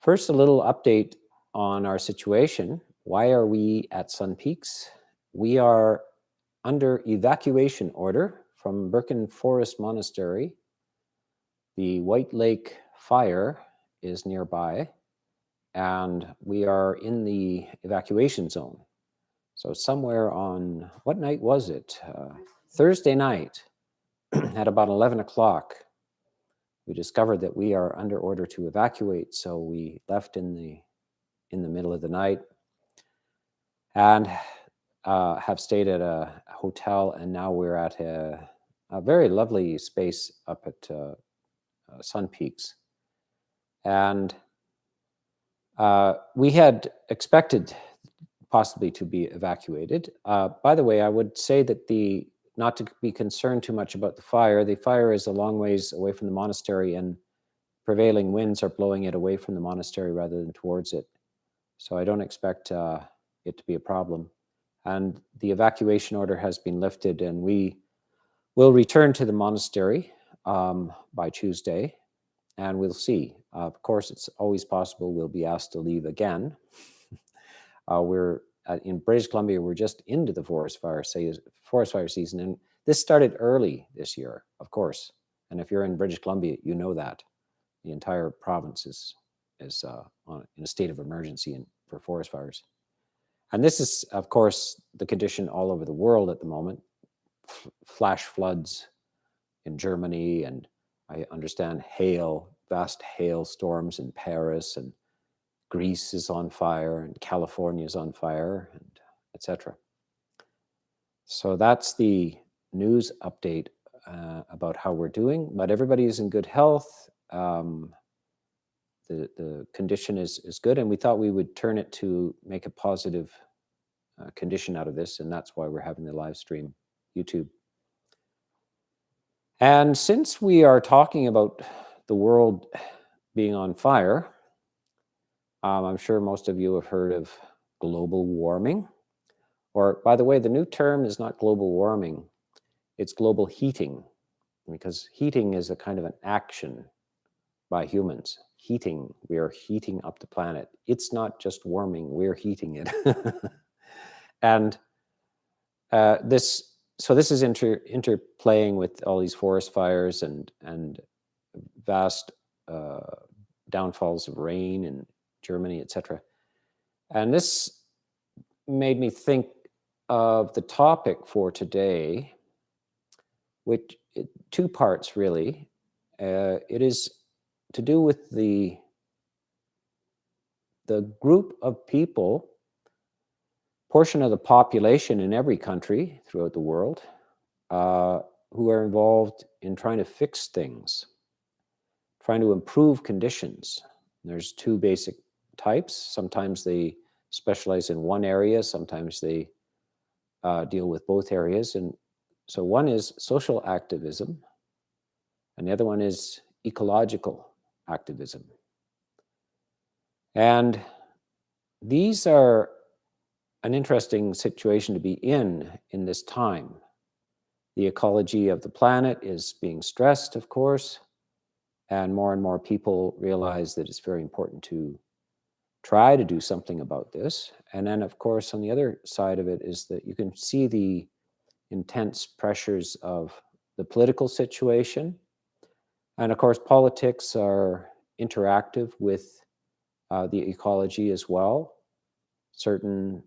First, a little update on our situation. Why are we at Sun Peaks? We are under evacuation order from Birken Forest Monastery. The White Lake fire is nearby, and we are in the evacuation zone. So somewhere on, what night was it? Thursday night at about 11 o'clock, we discovered that we are under order to evacuate. So we left in the middle of the night and have stayed at a hotel. And now we're at a very lovely space up at Sun Peaks. And we had expected possibly to be evacuated. By the way, I would say that not to be concerned too much about the fire. The fire is a long ways away from the monastery, and prevailing winds are blowing it away from the monastery rather than towards it. So I don't expect it to be a problem. And the evacuation order has been lifted, and we will return to the monastery by Tuesday, and we'll see. Of course, it's always possible we'll be asked to leave again. We're in British Columbia. We're just into the forest fire season, and this started early this year, of course. And if you're in British Columbia, you know that the entire province is in a state of emergency for forest fires. And this is, of course, the condition all over the world at the moment. Flash floods in Germany, and I understand vast hail storms in Paris, and Greece is on fire, and California is on fire, and etc. So that's the news update about how we're doing. But everybody is in good health. The condition is good, and we thought we would turn it to make a positive condition out of this, and that's why we're having the live stream YouTube. And since we are talking about the world being on fire, I'm sure most of you have heard of global warming. Or, by the way, the new term is not global warming, it's global heating, because heating is a kind of an action by humans. Heating, we are heating up the planet. It's not just warming, we're heating it. And this is interplaying with all these forest fires and vast downfalls of rain in Germany, etc. And this made me think of the topic for today, which two parts really. It is to do with the group of people, portion of the population in every country throughout the world, who are involved in trying to fix things, trying to improve conditions. There's two basic types. Sometimes they specialize in one area, sometimes they deal with both areas. And so one is social activism, and the other one is ecological activism. And these are an interesting situation to be in this time. The ecology of the planet is being stressed, of course, and more people realize that it's very important to try to do something about this. And then, of course, on the other side of it is that you can see the intense pressures of the political situation. And of course, politics are interactive with the ecology as well. Certain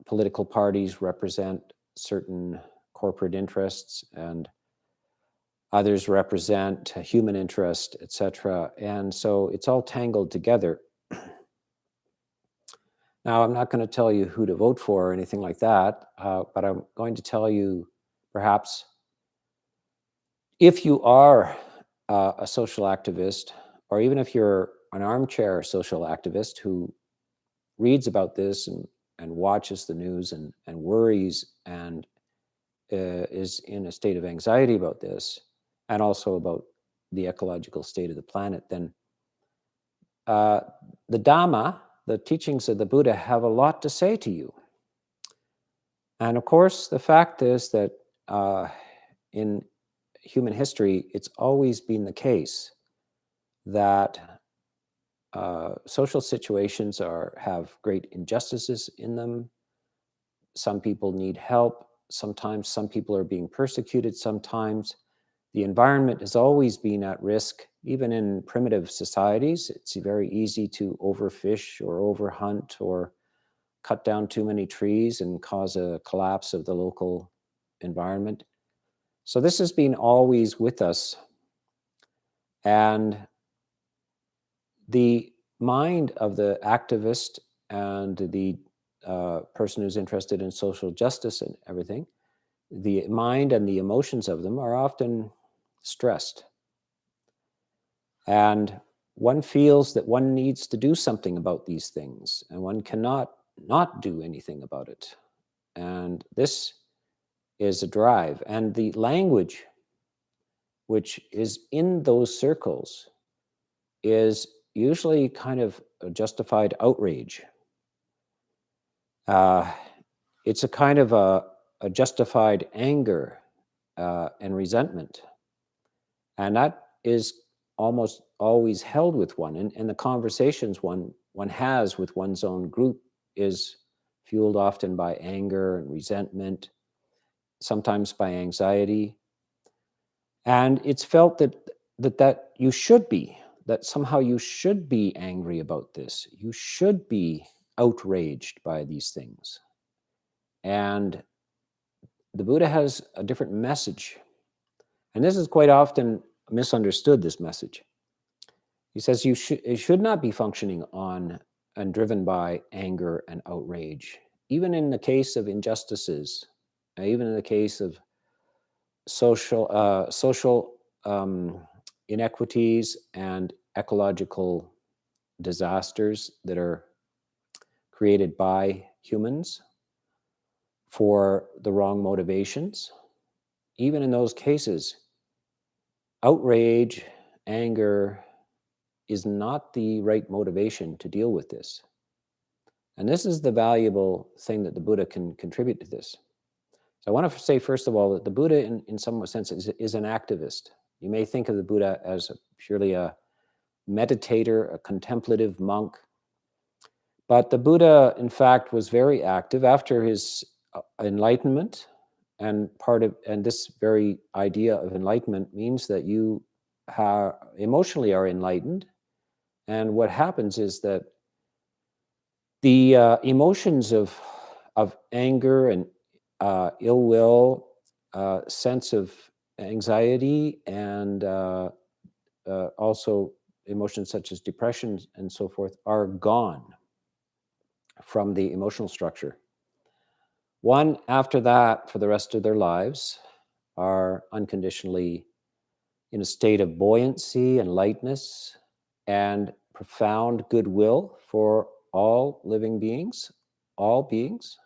political parties represent certain corporate interests, and others represent human interest, etc. And so it's all tangled together. Now, I'm not going to tell you who to vote for or anything like that, but I'm going to tell you, perhaps, if you are a social activist, or even if you're an armchair social activist who reads about this and watches the news and worries and is in a state of anxiety about this, and also about the ecological state of the planet, then the Dhamma, the teachings of the Buddha, have a lot to say to you. And of course, the fact is that in human history, it's always been the case that social situations have great injustices in them. Some people need help. Sometimes some people are being persecuted. Sometimes the environment has always been at risk. Even in primitive societies, it's very easy to overfish or overhunt or cut down too many trees and cause a collapse of the local environment. So this has been always with us. And the mind of the activist and the person who's interested in social justice and everything, the mind and the emotions of them are often stressed. And one feels that one needs to do something about these things, and one cannot not do anything about it. And this is a drive. And the language which is in those circles is usually kind of a justified outrage. It's a kind of a justified anger and resentment. And that is almost always held with one. And the conversations one has with one's own group is fueled often by anger and resentment, sometimes by anxiety. And it's felt that you should be, that somehow you should be angry about this. You should be outraged by these things. And the Buddha has a different message. And this is quite often misunderstood, this message. He says you should not be functioning on and driven by anger and outrage, even in the case of injustices, even in the case of social inequities and ecological disasters that are created by humans for the wrong motivations. Even in those cases, outrage, anger is not the right motivation to deal with this. And this is the valuable thing that the Buddha can contribute to this. So I want to say, first of all, that the Buddha, in some sense, is an activist. You may think of the Buddha as purely a meditator, a contemplative monk. But the Buddha, in fact, was very active after his enlightenment. And this very idea of enlightenment means that you emotionally are enlightened. And what happens is that the emotions of anger and ill will, sense of anxiety, and also emotions such as depression and so forth are gone from the emotional structure. One, after that, for the rest of their lives, are unconditionally in a state of buoyancy and lightness and profound goodwill for all living beings, all beings,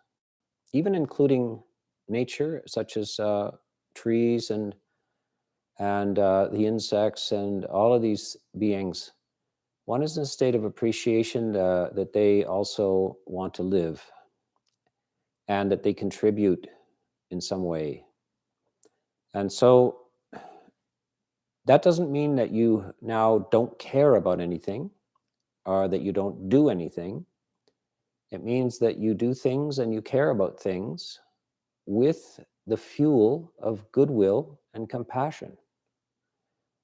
even including nature, such as trees and the insects and all of these beings. One is in a state of appreciation that they also want to live and that they contribute in some way. And so that doesn't mean that you now don't care about anything or that you don't do anything. It means that you do things and you care about things with the fuel of goodwill and compassion.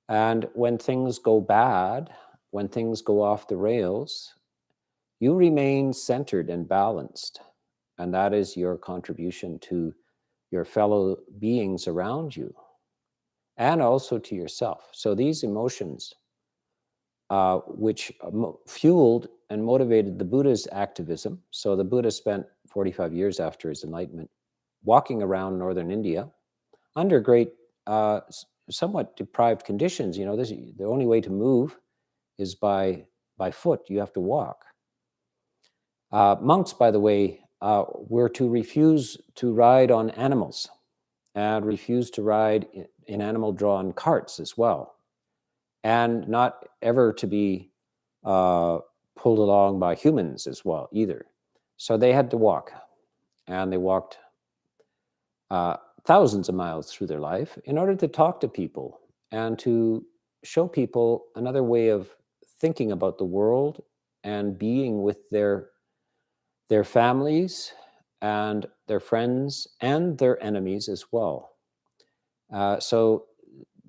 And when things go bad, when things go off the rails, you remain centered and balanced. And that is your contribution to your fellow beings around you and also to yourself. So these emotions, which fueled and motivated the Buddha's activism. So the Buddha spent 45 years after his enlightenment walking around northern India under great, somewhat deprived conditions. The only way to move is by foot. You have to walk. Monks, by the way, were to refuse to ride on animals and refuse to ride in animal-drawn carts as well, and not ever to be pulled along by humans as well either. So they had to walk, and they walked thousands of miles through their life in order to talk to people and to show people another way of thinking about the world and being with their families and their friends and their enemies as well. So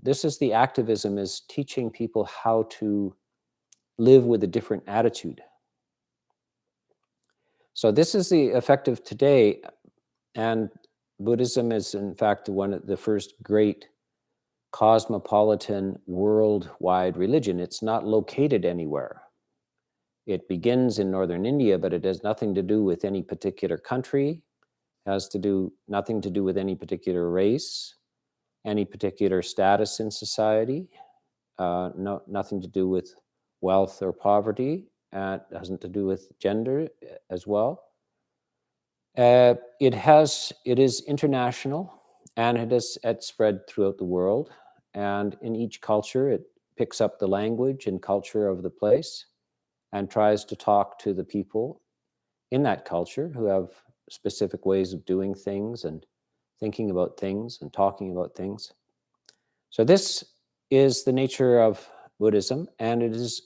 this is the activism, is teaching people how to live with a different attitude. So this is the effect of today, and Buddhism is in fact one of the first great cosmopolitan worldwide religion. It's not located anywhere. It begins in northern India, but it has nothing to do with any particular country, has nothing to do with any particular race, any particular status in society, nothing to do with wealth or poverty. It hasn't to do with gender as well. It is international, and it's spread throughout the world. And in each culture, it picks up the language and culture of the place and tries to talk to the people in that culture who have specific ways of doing things and thinking about things and talking about things. So this is the nature of Buddhism, and it is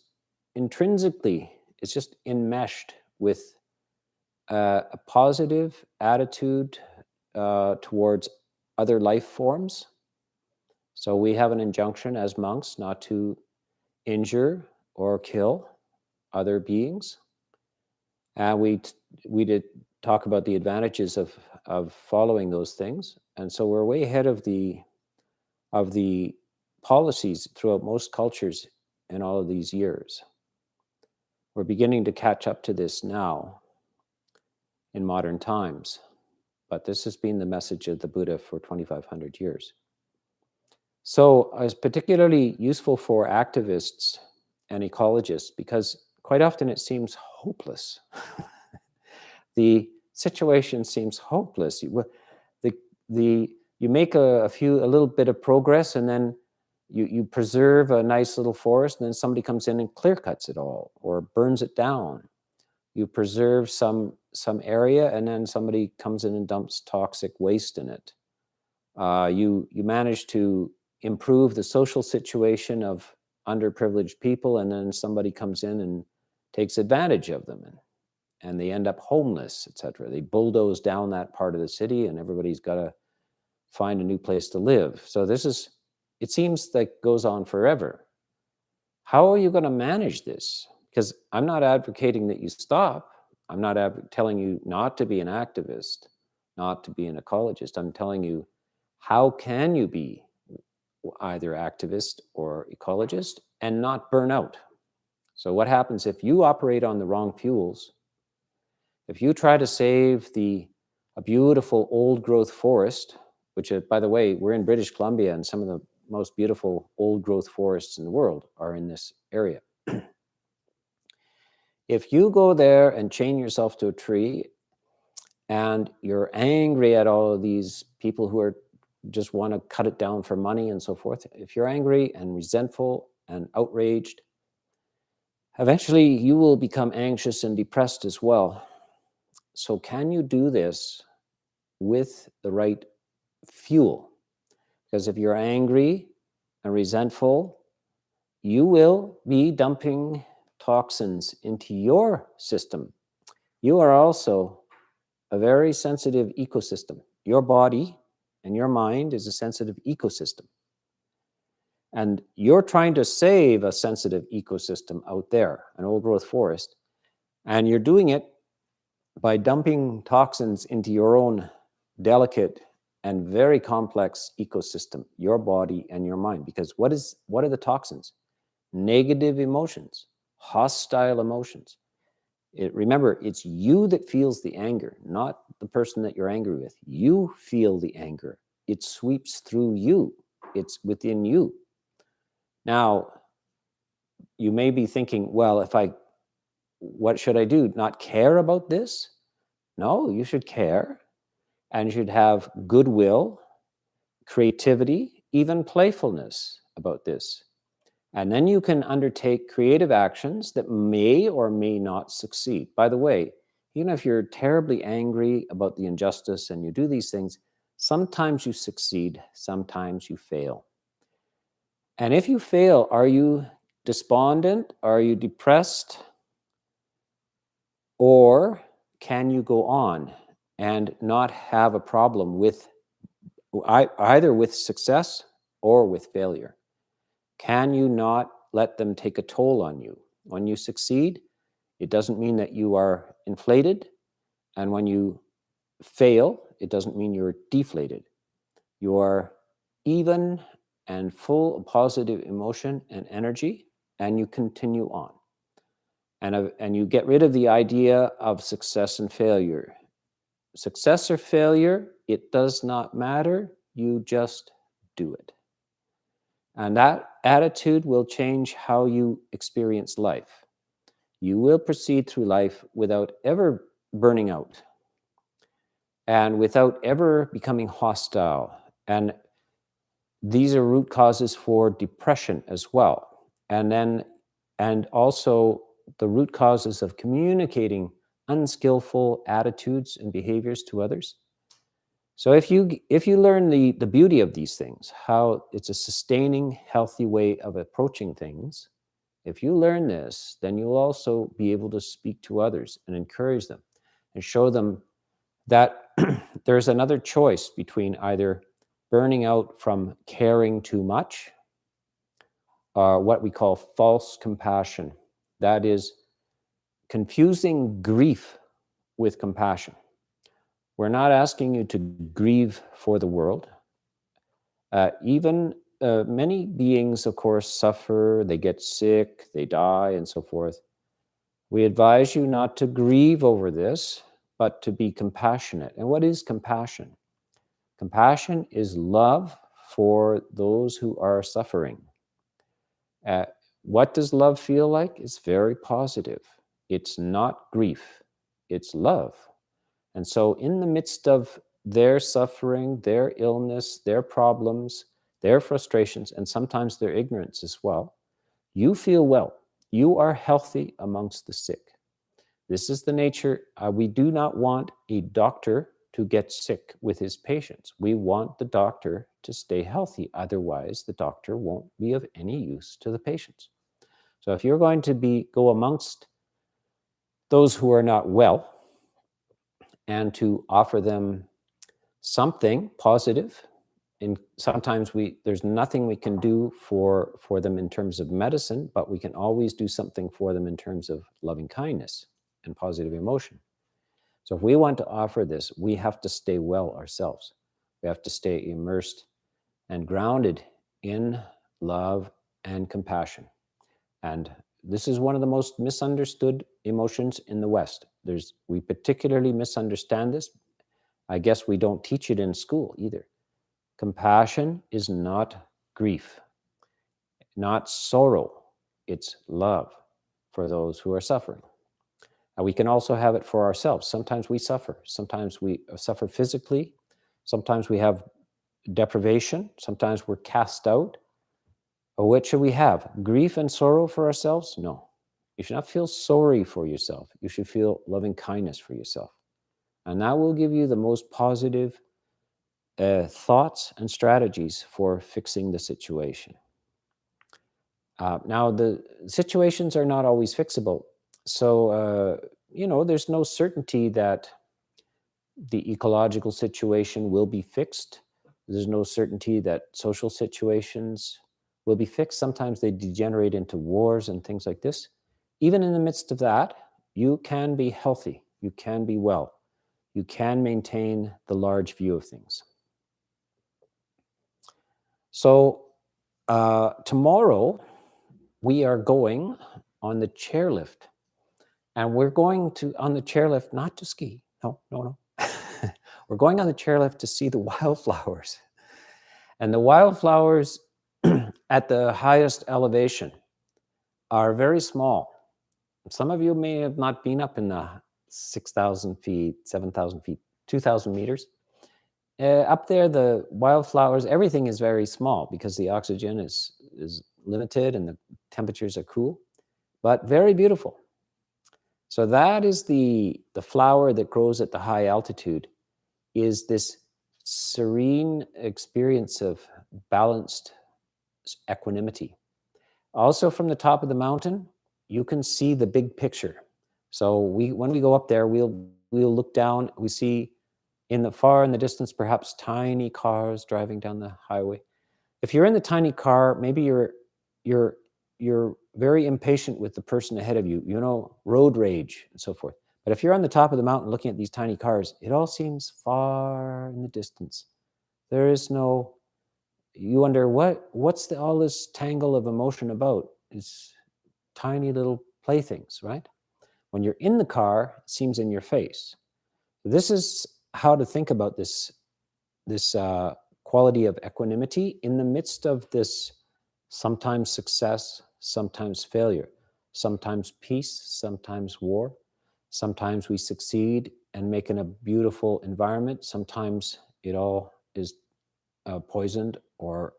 intrinsically, it's just enmeshed with a positive attitude towards other life forms. So we have an injunction as monks not to injure or kill other beings. And we did talk about the advantages of following those things. And so we're way ahead of the policies throughout most cultures in all of these years. We're beginning to catch up to this now in modern times, but this has been the message of the Buddha for 2,500 years. So it's particularly useful for activists and ecologists because quite often it seems hopeless. The situation seems hopeless. You make a little bit of progress, and then you preserve a nice little forest, and then somebody comes in and clear cuts it all or burns it down. You preserve some area, and then somebody comes in and dumps toxic waste in it. You manage to improve the social situation of underprivileged people, and then somebody comes in and takes advantage of them, and they end up homeless, etc. They bulldoze down that part of the city, and everybody's got to find a new place to live. So it seems like goes on forever. How are you going to manage this? Because I'm not advocating that you stop. I'm not telling you not to be an activist, not to be an ecologist. I'm telling you, how can you be either activist or ecologist and not burn out? So what happens if you operate on the wrong fuels? If you try to save a beautiful old growth forest, which, by the way, we're in British Columbia, and some of the most beautiful old growth forests in the world are in this area. If you go there and chain yourself to a tree and you're angry at all of these people who just want to cut it down for money and so forth, if you're angry and resentful and outraged, eventually you will become anxious and depressed as well. So can you do this with the right fuel? Because if you're angry and resentful, you will be dumping toxins into your system. You are also a very sensitive ecosystem. Your body and your mind is a sensitive ecosystem. And you're trying to save a sensitive ecosystem out there, an old growth forest, and you're doing it by dumping toxins into your own delicate and very complex ecosystem, your body and your mind. Because what are the toxins? Negative emotions, hostile emotions. Remember, it's you that feels the anger, not the person that you're angry with. You feel the anger. It sweeps through you. It's within you. Now, you may be thinking, well, what should I do? Not care about this? No, you should care, and you should have goodwill, creativity, even playfulness about this. And then you can undertake creative actions that may or may not succeed. By the way, even if you're terribly angry about the injustice and you do these things, sometimes you succeed, sometimes you fail. And if you fail, are you despondent? Are you depressed? Or can you go on and not have a problem with either with success or with failure? Can you not let them take a toll on you? When you succeed, it doesn't mean that you are inflated. And when you fail, it doesn't mean you're deflated. You are even and full of positive emotion and energy, and you continue on. And you get rid of the idea of success and failure. Success or failure, it does not matter. You just do it. And that attitude will change how you experience life. You will proceed through life without ever burning out and without ever becoming hostile. And these are root causes for depression as well. And also the root causes of communicating unskillful attitudes and behaviors to others. So if you learn the beauty of these things, how it's a sustaining, healthy way of approaching things, if you learn this, then you'll also be able to speak to others and encourage them and show them that there's another choice between either burning out from caring too much or what we call false compassion. That is confusing grief with compassion. We're not asking you to grieve for the world. Even many beings, of course, suffer, they get sick, they die, and so forth. We advise you not to grieve over this, but to be compassionate. And what is compassion? Compassion is love for those who are suffering. What does love feel like? It's very positive. It's not grief, it's love. And so in the midst of their suffering, their illness, their problems, their frustrations, and sometimes their ignorance as well, you feel well. You are healthy amongst the sick. This is the nature. We do not want a doctor to get sick with his patients. We want the doctor to stay healthy. Otherwise, the doctor won't be of any use to the patients. So if you're going to go amongst those who are not well and to offer them something positive, and sometimes there's nothing we can do for them in terms of medicine, but we can always do something for them in terms of loving kindness and positive emotion. So if we want to offer this, we have to stay well ourselves. We have to stay immersed and grounded in love and compassion. And this is one of the most misunderstood emotions in the West. We particularly misunderstand this. I guess we don't teach it in school either. Compassion is not grief, not sorrow. It's love for those who are suffering. And we can also have it for ourselves. Sometimes we suffer. Sometimes we suffer physically. Sometimes we have deprivation. Sometimes we're cast out. But what should we have? Grief and sorrow for ourselves? No. You should not feel sorry for yourself. You should feel loving kindness for yourself. And that will give you the most positive thoughts and strategies for fixing the situation. Now, the situations are not always fixable. So, there's no certainty that the ecological situation will be fixed. There's no certainty that social situations will be fixed. Sometimes they degenerate into wars and things like this. Even in the midst of that, you can be healthy. You can be well. You can maintain the large view of things. So tomorrow, we are going on the chairlift. And we're going on the chairlift not to ski. No. We're going on the chairlift to see the wildflowers. And the wildflowers at the highest elevation are very small. Some of you may have not been up in the 6,000 feet, 7,000 feet, 2,000 meters. Up there, the wildflowers, everything is very small because the oxygen is limited and the temperatures are cool, but very beautiful. So that is the flower that grows at the high altitude, is this serene experience of balanced equanimity. Also, from the top of the mountain, you can see the big picture. So when we go up there, we'll look down. We see in the distance, perhaps tiny cars driving down the highway. If you're in the tiny car, maybe you're very impatient with the person ahead of you. Road rage and so forth. But if you're on the top of the mountain looking at these tiny cars, it all seems far in the distance. There is no. You wonder what's all this tangle of emotion about? It's tiny little playthings, right? When you're in the car, it seems in your face. This is how to think about this quality of equanimity in the midst of this sometimes success, sometimes failure, sometimes peace, sometimes war. Sometimes we succeed and make in a beautiful environment. Sometimes it all is poisoned or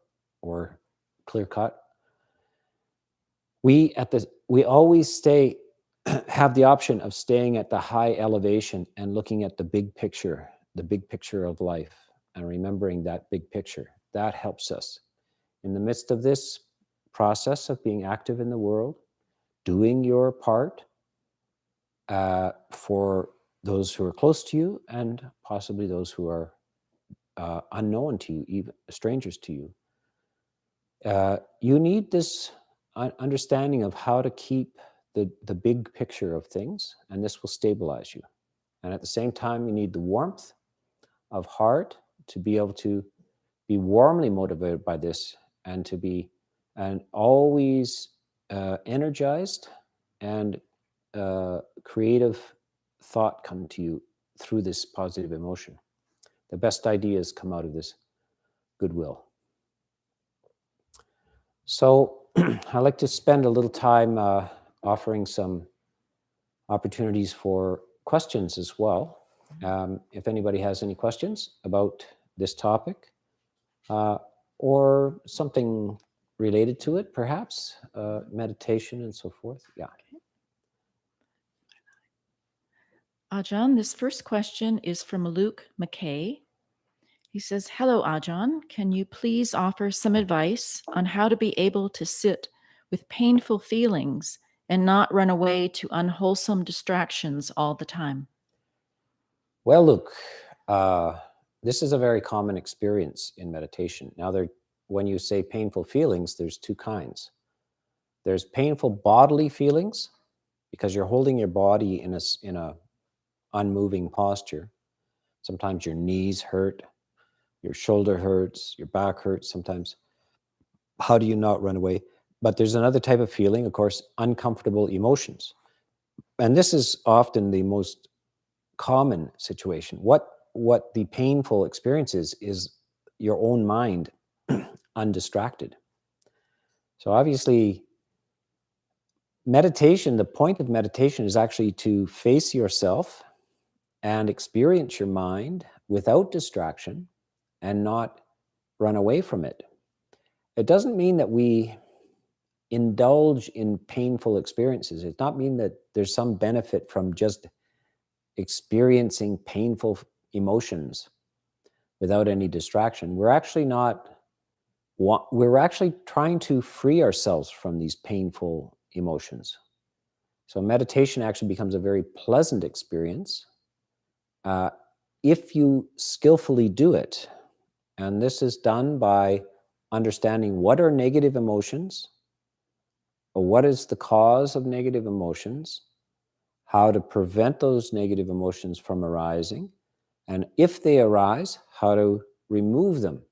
clear cut. We always have the option of staying at the high elevation and looking at the big picture of life, and remembering that big picture. That helps us in the midst of this process of being active in the world, doing your part for those who are close to you and possibly those who are unknown to you, even strangers to you. You need this understanding of how to keep the big picture of things, and this will stabilize you. And at the same time, you need the warmth of heart to be able to be warmly motivated by this, and to be always energized, and creative thought come to you through this positive emotion. The best ideas come out of this goodwill. So I like to spend a little time offering some opportunities for questions as well. If anybody has any questions about this topic or something related to it, perhaps meditation and so forth. Yeah. Okay. Ajahn, this first question is from Luke McKay. He says, "Hello, Ajahn. Can you please offer some advice on how to be able to sit with painful feelings and not run away to unwholesome distractions all the time?" Well, Luke, this is a very common experience in meditation. Now, when you say painful feelings, there's two kinds. There's painful bodily feelings, because you're holding your body in a unmoving posture. Sometimes your knees hurt, your shoulder hurts, your back hurts sometimes. How do you not run away? But there's another type of feeling, of course, uncomfortable emotions. And this is often the most common situation. What the painful experience is your own mind undistracted. So obviously, meditation, the point of meditation is actually to face yourself and experience your mind without distraction and not run away from it. It doesn't mean that we indulge in painful experiences. It does not mean that there's some benefit from just experiencing painful emotions without any distraction. We're actually trying to free ourselves from these painful emotions. So meditation actually becomes a very pleasant experience if you skillfully do it. And this is done by understanding what are negative emotions, or what is the cause of negative emotions, how to prevent those negative emotions from arising, and if they arise, how to remove them.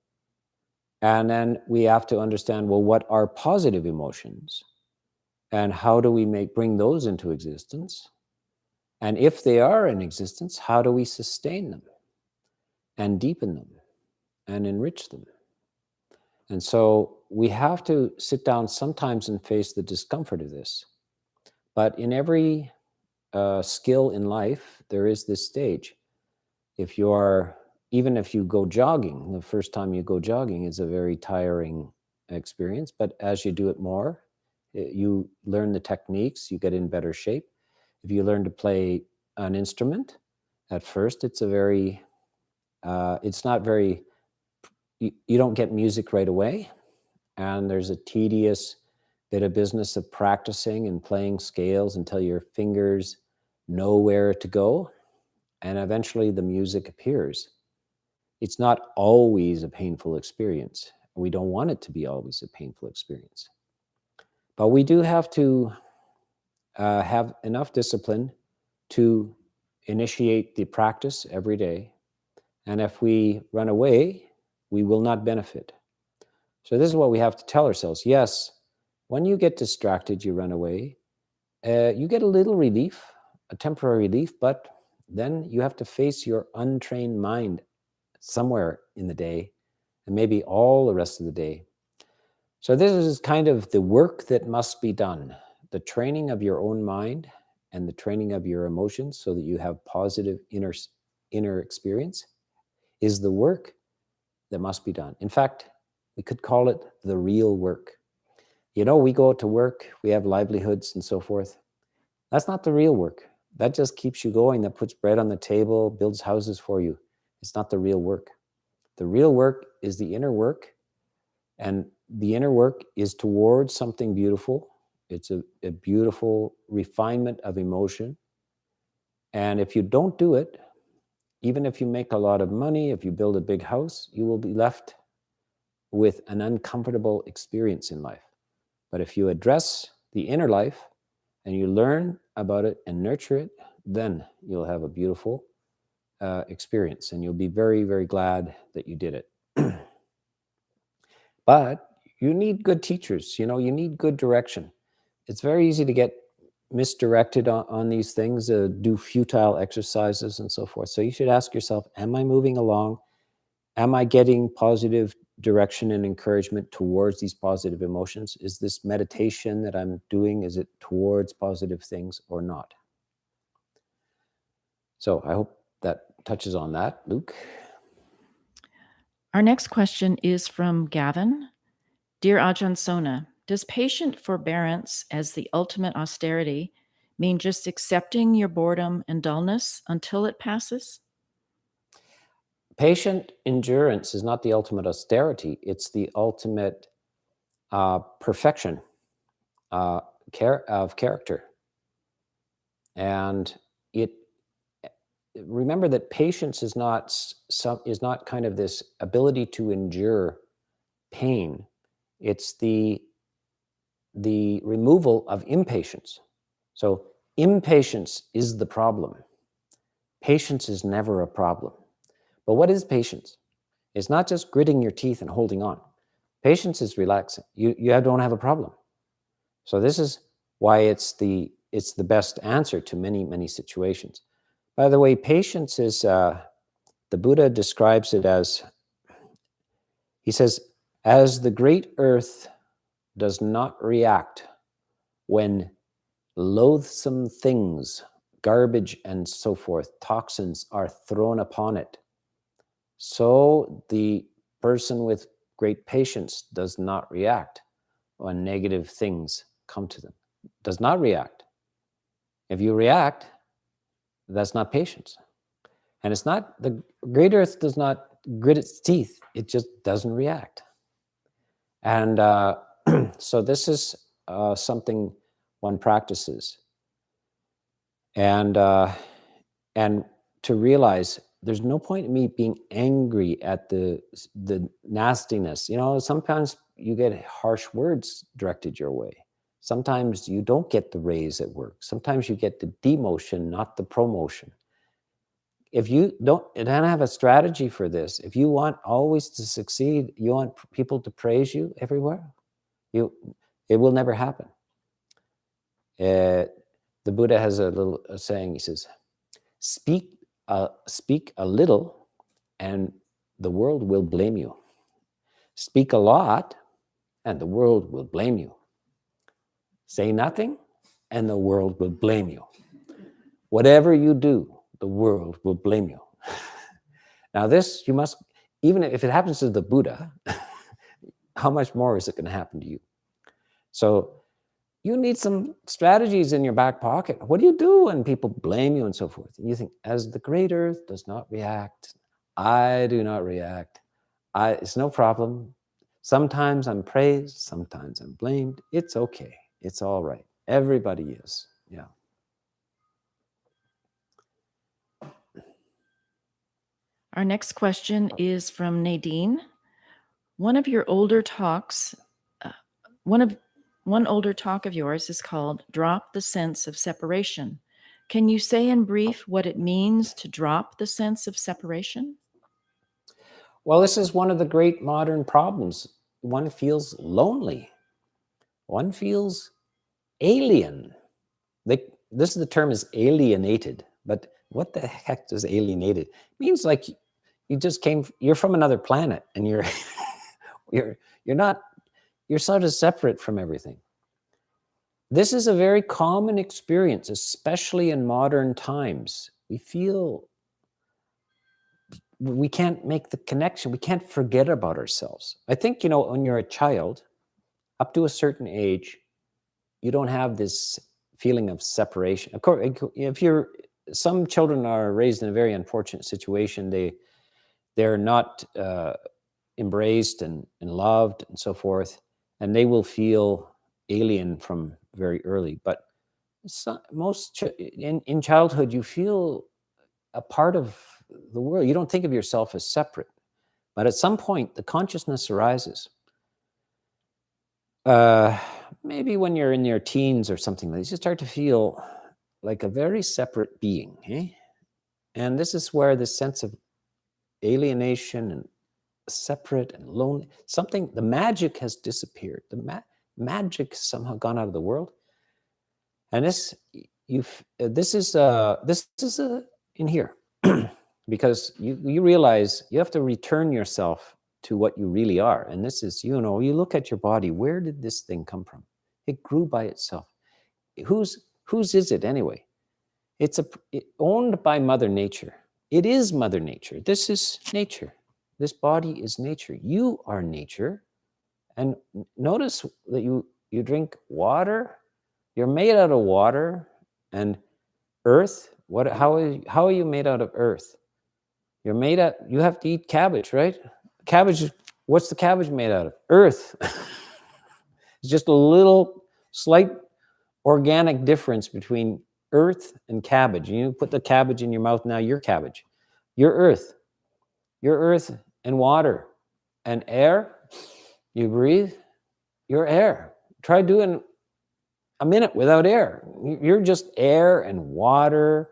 And then we have to understand, well, what are positive emotions? And how do we bring those into existence? And if they are in existence, how do we sustain them and deepen them and enrich them? And so we have to sit down sometimes and face the discomfort of this. But in every skill in life, there is this stage. Even if you go jogging, the first time you go jogging is a very tiring experience. But as you do it more, you learn the techniques, you get in better shape. If you learn to play an instrument, at first it's not very, you don't get music right away. And there's a tedious bit of business of practicing and playing scales until your fingers know where to go, and eventually the music appears. It's not always a painful experience. We don't want it to be always a painful experience. But we do have to have enough discipline to initiate the practice every day. And if we run away, we will not benefit. So this is what we have to tell ourselves. Yes, when you get distracted, you run away. You get a little relief, a temporary relief, but then you have to face your untrained mind somewhere in the day, and maybe all the rest of the day. So this is kind of the work that must be done, the training of your own mind and the training of your emotions so that you have positive inner experience is the work that must be done. In fact, we could call it the real work. You know, we go to work, we have livelihoods and so forth. That's not the real work. That just keeps you going, that puts bread on the table, builds houses for you. It's not the real work. The real work is the inner work, and the inner work is towards something beautiful. It's a beautiful refinement of emotion. And if you don't do it, even if you make a lot of money, if you build a big house, you will be left with an uncomfortable experience in life. But if you address the inner life and you learn about it and nurture it, then you'll have a beautiful experience, and you'll be very, very glad that you did it. But you need good teachers, you need good direction. It's very easy to get misdirected on these things, do futile exercises and so forth. So you should ask yourself, am I moving along? Am I getting positive direction and encouragement towards these positive emotions? Is this meditation that I'm doing, is it towards positive things or not? So I hope that touches on that. Luke? Our next question is from Gavin. Dear Ajahn Sona, does patient forbearance as the ultimate austerity mean just accepting your boredom and dullness until it passes? Patient endurance is not the ultimate austerity. It's the ultimate perfection of character. And remember that patience is not kind of this ability to endure pain. It's the removal of impatience. So impatience is the problem. Patience is never a problem. But what is patience? It's not just gritting your teeth and holding on. Patience is relaxing. You don't have a problem. So this is why it's the best answer to many, many situations. By the way, patience is, the Buddha describes it as, he says, as the great earth does not react when loathsome things, garbage and so forth, toxins are thrown upon it, so the person with great patience does not react when negative things come to them. Does not react. If you react, that's not patience. And it's not, the great earth does not grit its teeth. It just doesn't react. And so this is something one practices. And to realize there's no point in me being angry at the nastiness. Sometimes you get harsh words directed your way. Sometimes you don't get the raise at work. Sometimes you get the demotion, not the promotion. If you don't have a strategy for this, if you want always to succeed, you want people to praise you everywhere, it will never happen. The Buddha has a little saying. He says, speak a little and the world will blame you. Speak a lot and the world will blame you. Say nothing and the world will blame you. Whatever you do, the world will blame you. Now this, you must, even if it happens to the Buddha, how much more is it going to happen to you? So you need some strategies in your back pocket. What do you do when people blame you and so forth? And you think, as the great earth does not react, I do not react. It's no problem. Sometimes I'm praised, sometimes I'm blamed. It's okay. It's all right. Everybody is. Yeah. Our next question is from Nadine. One of your older talks, one older talk of yours is called "Drop the Sense of Separation." Can you say in brief what it means to drop the sense of separation? Well, this is one of the great modern problems. One feels lonely. One feels alien. The term is alienated, but what the heck does alienated? It means like you're from another planet and you're you're sort of separate from everything. This is a very common experience, especially in modern times. We feel we can't make the connection. We can't forget about ourselves. I think, when you're a child, up to a certain age, you don't have this feeling of separation. Of course, some children are raised in a very unfortunate situation. They're not embraced and loved and so forth, and they will feel alien from very early. But in childhood, you feel a part of the world. You don't think of yourself as separate, but at some point, the consciousness arises. Maybe when you're in your teens or something, you start to feel like a very separate being, eh? And this is where the sense of alienation and separate and lonely, the magic has disappeared. The magic has somehow gone out of the world. And this is in here, because you realize you have to return yourself to what you really are. And this is, you look at your body. Where did this thing come from? It grew by itself. Whose is it anyway? It's owned by Mother Nature. It is Mother Nature. This is nature. This body is nature. You are nature. And notice that you drink water. You're made out of water and earth. How are you made out of earth? You have to eat cabbage, right? Cabbage, what's the cabbage made out of? Earth. It's just a little slight organic difference between earth and cabbage. You put the cabbage in your mouth, now you're cabbage. You're earth. You're earth and water and air. You breathe, you're air. Try doing a minute without air. You're just air and water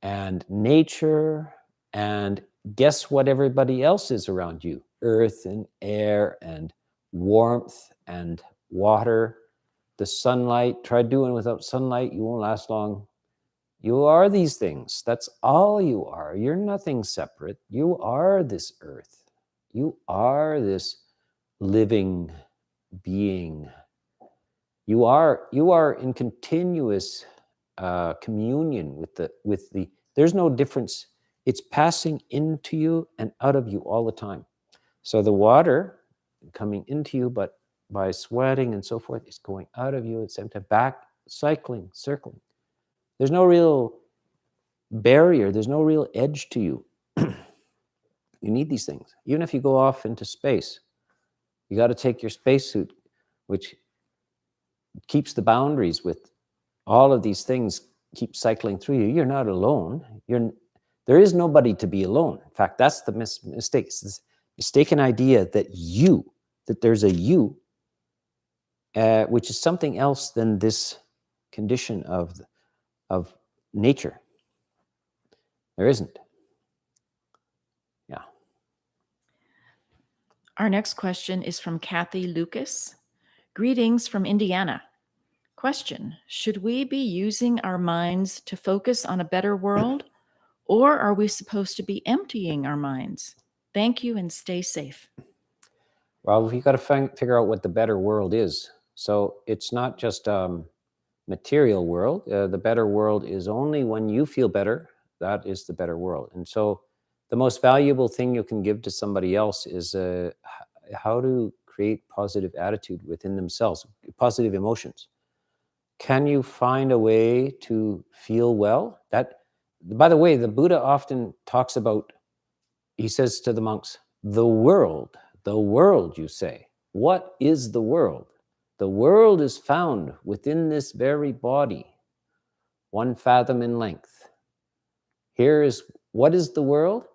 and nature, and guess what everybody else is around you? Earth and air and warmth and water, the sunlight. Try doing without sunlight, you won't last long. You are these things. That's all you are. You're nothing separate. You are this earth. You are this living being. You are in continuous communion with the. There's no difference. It's passing into you and out of you all the time. So the water coming into you, but by sweating and so forth, is going out of you at the same time, back, cycling, circling. There's no real barrier. There's no real edge to you. You need these things. Even if you go off into space, you got to take your spacesuit, which keeps the boundaries with all of these things keep cycling through you. You're not alone. There is nobody to be alone. In fact, that's the mistake. It's this mistaken idea that there's a you, which is something else than this condition of nature. There isn't. Yeah. Our next question is from Kathy Lucas. Greetings from Indiana. Question: should we be using our minds to focus on a better world, or are we supposed to be emptying our minds? Thank you and stay safe. Well, we've got to figure out what the better world is. So it's not just material world. The better world is only when you feel better. That is the better world. And so the most valuable thing you can give to somebody else is how to create positive attitude within themselves, positive emotions. Can you find a way to feel well? That, by the way, the Buddha often talks about, he says to the monks, the world, The world, you say. What is the world? The world is found within this very body, 1 fathom in length. Here is, what is the world?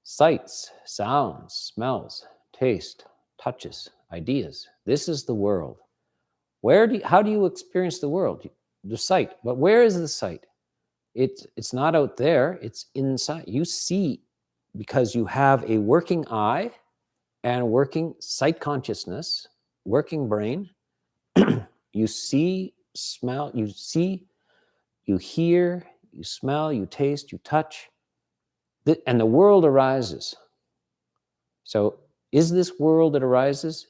Sights, sounds, smells, taste, touches, ideas. This is the world. How do you experience the world? The sight. But where is the sight? It's not out there, it's inside. You see, because you have a working eye and working sight consciousness, working brain. You see, smell, you see, you hear, you smell, you taste, you touch, and the world arises. So is this world that arises,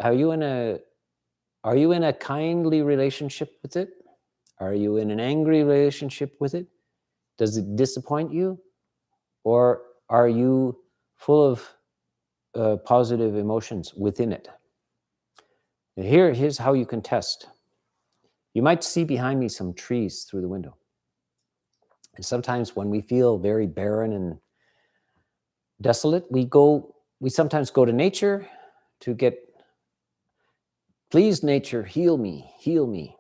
are you in a kindly relationship with it? Are you in an angry relationship with it? Does it disappoint you? Or are you full of positive emotions within it? And here's how you can test. You might see behind me some trees through the window. And sometimes when we feel very barren and desolate, we sometimes go to nature to get, please nature, heal me, heal me.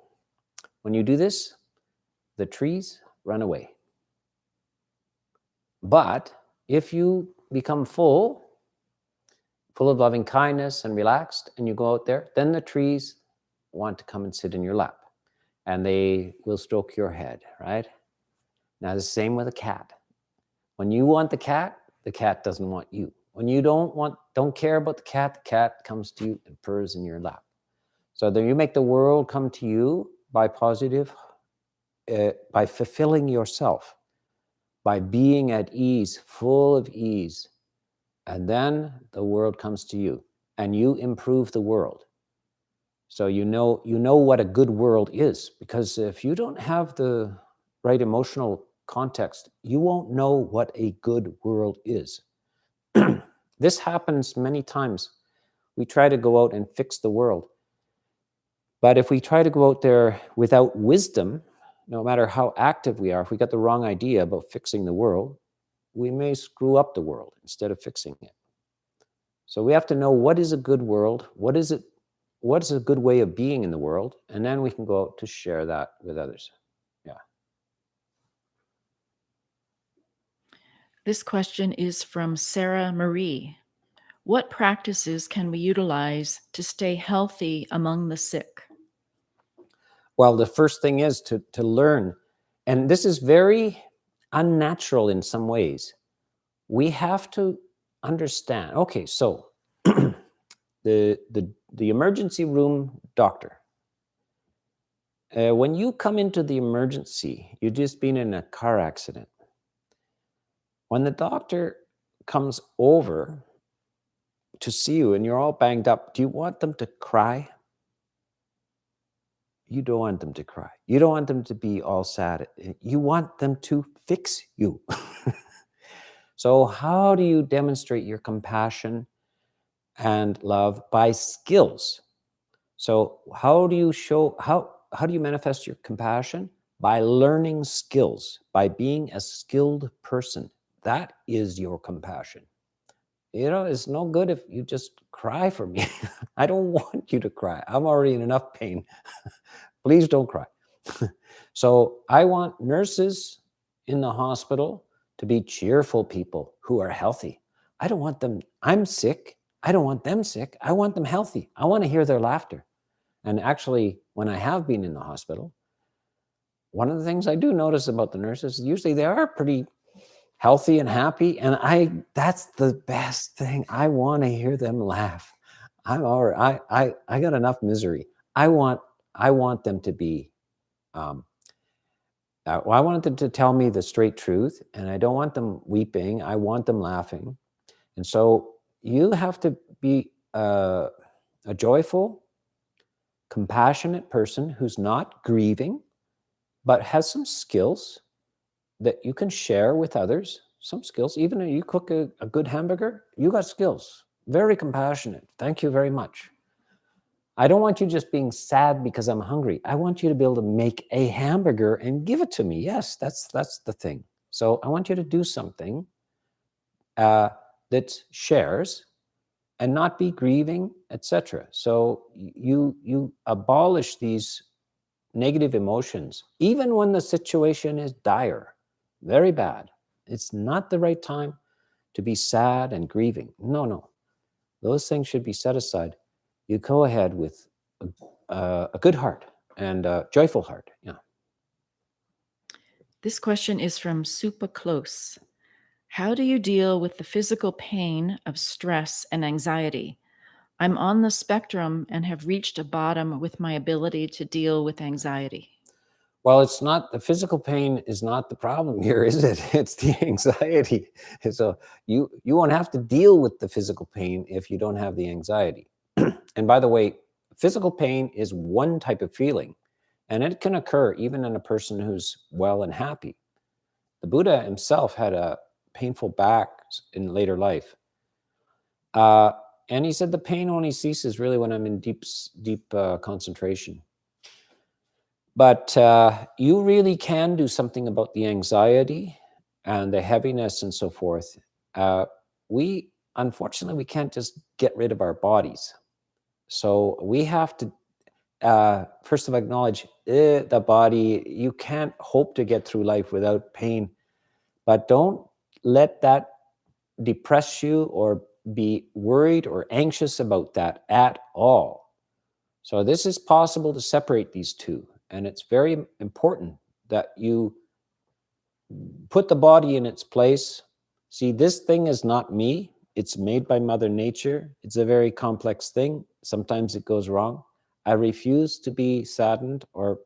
When you do this, the trees run away. But if you become full of loving kindness and relaxed, and you go out there, then the trees want to come and sit in your lap, and they will stroke your head, right? Now, the same with a cat. When you want the cat doesn't want you. When you don't care about the cat comes to you and purrs in your lap. So then you make the world come to you by by fulfilling yourself, by being at ease, full of ease. And then the world comes to you, and you improve the world. So you know what a good world is, because if you don't have the right emotional context, you won't know what a good world is. This happens many times. We try to go out and fix the world. But if we try to go out there without wisdom, no matter how active we are, if we got the wrong idea about fixing the world, we may screw up the world instead of fixing it. So we have to know what is a good world, what is a good way of being in the world, and then we can go out to share that with others. Yeah. This question is from Sarah Marie. What practices can we utilize to stay healthy among the sick? Well, the first thing is to learn, and this is very unnatural in some ways. We have to understand. Okay, so the emergency room doctor. When you come into the emergency, you've just been in a car accident. When the doctor comes over to see you and you're all banged up, do you want them to cry? You don't want them to cry. You don't want them to be all sad. You want them to fix you. So how do you demonstrate your compassion and love? By skills. So how do you manifest your compassion? By learning skills, by being a skilled person. That is your compassion. It's no good if you just cry for me. I don't want you to cry. I'm already in enough pain. Please don't cry. So I want nurses in the hospital to be cheerful people who are healthy. I don't want them, I'm sick. I don't want them sick. I want them healthy. I want to hear their laughter. And actually, when I have been in the hospital, one of the things I do notice about the nurses, usually they are pretty healthy and happy. And that's the best thing. I want to hear them laugh. I'm all right. I got enough misery. I want them to be, I want them to tell me the straight truth, and I don't want them weeping. I want them laughing. And so you have to be a joyful, compassionate person who's not grieving, but has some skills that you can share with others. Some skills, even if you cook a good hamburger, you got skills. Very compassionate. Thank you very much. I don't want you just being sad because I'm hungry. I want you to be able to make a hamburger and give it to me. Yes, that's the thing. So I want you to do something that shares, and not be grieving, etc. So you abolish these negative emotions, even when the situation is dire, very bad. It's not the right time to be sad and grieving. No. Those things should be set aside. You go ahead with a good heart and a joyful heart. Yeah. This question is from Super Close. How do you deal with the physical pain of stress and anxiety? I'm on the spectrum and have reached a bottom with my ability to deal with anxiety. Well, it's not, the physical pain is not the problem here, is it? It's the anxiety. So you won't have to deal with the physical pain if you don't have the anxiety. And by the way, physical pain is one type of feeling, and it can occur even in a person who's well and happy. The Buddha himself had a painful back in later life. And he said the pain only ceases really when I'm in deep concentration. But you really can do something about the anxiety and the heaviness and so forth. Unfortunately, we can't just get rid of our bodies. So we have to first of all acknowledge the body. You can't hope to get through life without pain, but don't let that depress you or be worried or anxious about that at all. So this is possible to separate these two. And it's very important that you put the body in its place. See, this thing is not me. It's made by Mother Nature. It's a very complex thing. Sometimes it goes wrong. I refuse to be saddened or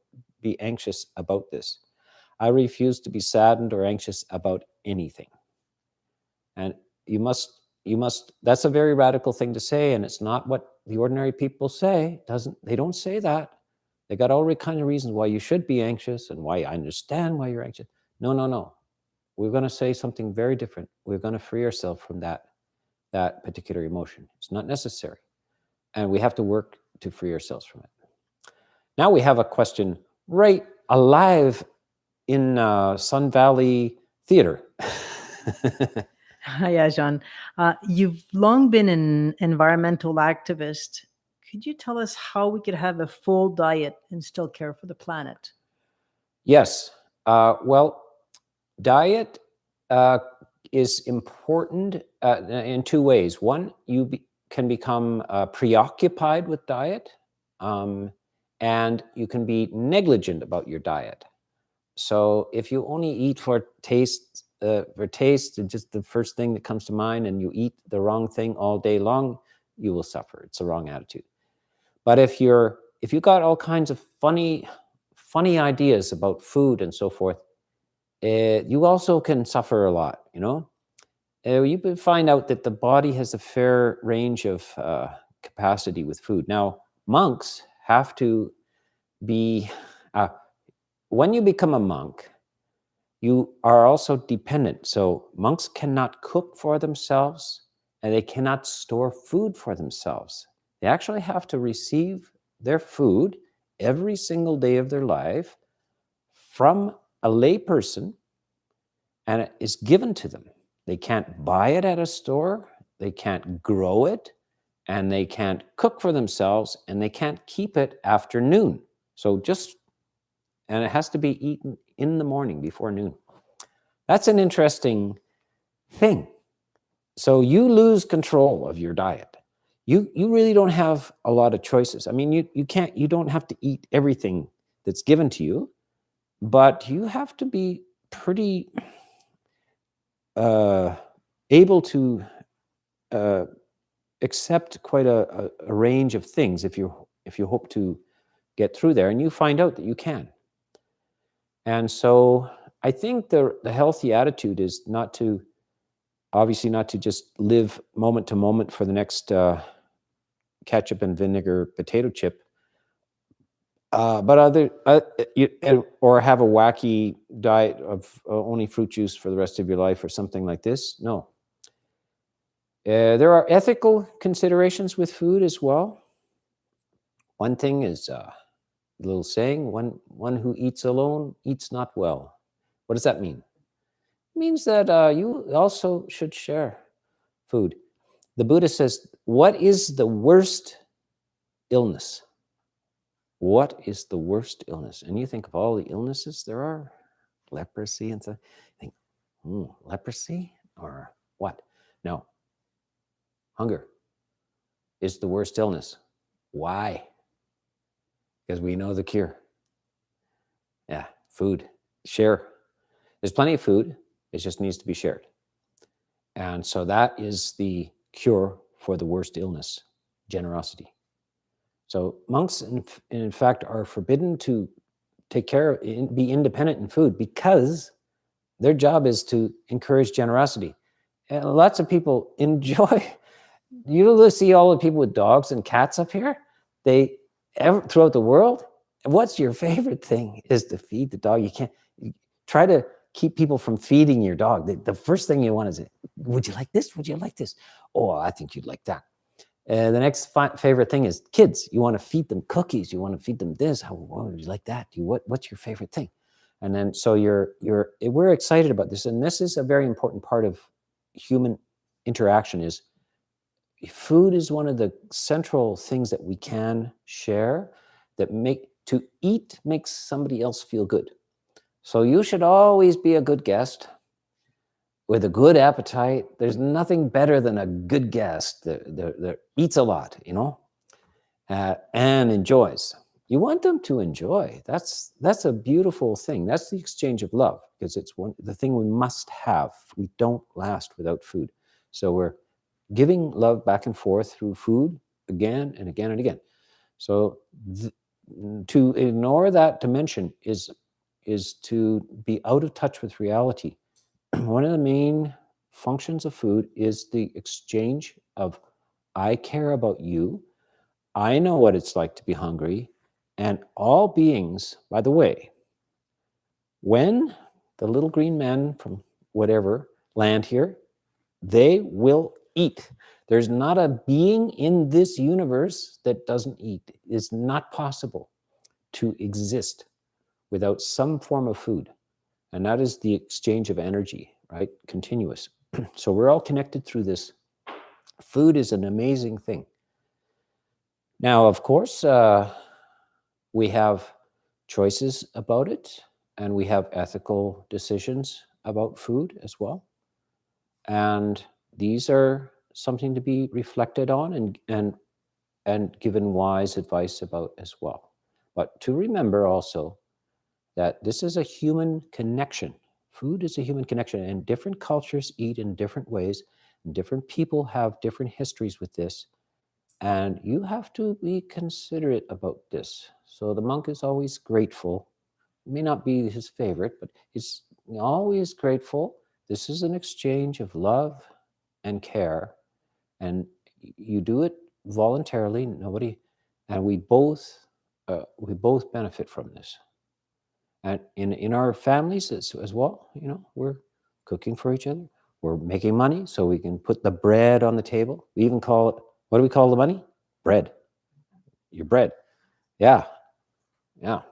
be anxious about this. I refuse to be saddened or anxious about anything. And you must, that's a very radical thing to say, and it's not what the ordinary people say. They don't say that. They got all kind of reasons why you should be anxious and why I understand why you're anxious. No. We're going to say something very different. We're going to free ourselves from that particular emotion. It's not necessary. And we have to work to free ourselves from it. Now we have a question right alive in Sun Valley Theater. Hi, Ajahn. You've long been an environmental activist. Could you tell us how we could have a full diet and still care for the planet? Yes. Well, diet is important in two ways. One, you can become preoccupied with diet, and you can be negligent about your diet. So if you only eat for taste, just the first thing that comes to mind, and you eat the wrong thing all day long, you will suffer. It's a wrong attitude. But if you got all kinds of funny ideas about food and so forth, you also can suffer a lot. You find out that the body has a fair range of capacity with food. Now, monks have to be. When you become a monk, you are also dependent. So monks cannot cook for themselves, and they cannot store food for themselves. They actually have to receive their food every single day of their life from a layperson, and it is given to them. They can't buy it at a store, they can't grow it, and they can't cook for themselves, and they can't keep it after noon. And it has to be eaten in the morning before noon. That's an interesting thing. So you lose control of your diet. You really don't have a lot of choices. I mean, you don't have to eat everything that's given to you, but you have to be pretty able to accept quite a range of things if you hope to get through there, and you find out that you can. And so I think the healthy attitude is obviously not to just live moment to moment for the next ketchup and vinegar potato chip, but or have a wacky diet of only fruit juice for the rest of your life or something like this. No. There are ethical considerations with food as well. One thing is a little saying, one who eats alone eats not well. What does that mean? It means that you also should share food. the Buddha says, what is the worst illness? What is the worst illness? And you think of all the illnesses there are, leprosy and stuff. You think, leprosy or what? No. Hunger is the worst illness. Why? Because we know the cure. Yeah, food. Share. There's plenty of food. It just needs to be shared. And so that is the cure for the worst illness, generosity. So monks, in fact, are forbidden to take care of, be independent in food, because their job is to encourage generosity. And lots of people enjoy. You see all the people with dogs and cats up here. Throughout the world, what's your favorite thing is to feed the dog. You try to keep people from feeding your dog. The first thing you want is, would you like this? Would you like this? Oh, I think you'd like that. The next favorite thing is kids. You want to feed them cookies. You want to feed them this. How would you like that? What's your favorite thing? And then so we're excited about this, and this is a very important part of human interaction. Is food is one of the central things that we can share, to eat makes somebody else feel good. So you should always be a good guest with a good appetite. There's nothing better than a good guest that eats a lot, and enjoys. You want them to enjoy. That's a beautiful thing. That's the exchange of love, because it's the thing we must have. We don't last without food. So we're giving love back and forth through food again and again and again. So to ignore that dimension is to be out of touch with reality. One of the main functions of food is the exchange of, I care about you, I know what it's like to be hungry, and all beings, by the way, when the little green men from whatever land here, they will eat. There's not a being in this universe that doesn't eat. It's not possible to exist without some form of food. And that is the exchange of energy, right? Continuous. So we're all connected through this. Food is an amazing thing. Now, of course, we have choices about it, and we have ethical decisions about food as well. And these are something to be reflected on and given wise advice about as well. But to remember also that this is a human connection. Food is a human connection, and different cultures eat in different ways, and different people have different histories with this. And you have to be considerate about this. So the monk is always grateful. It may not be his favorite, but he's always grateful. This is an exchange of love and care, and you do it voluntarily. And we both benefit from this. And in our families as well, we're cooking for each other. We're making money so we can put the bread on the table. We even call it, what do we call the money? Bread. Your bread. Yeah. Yeah.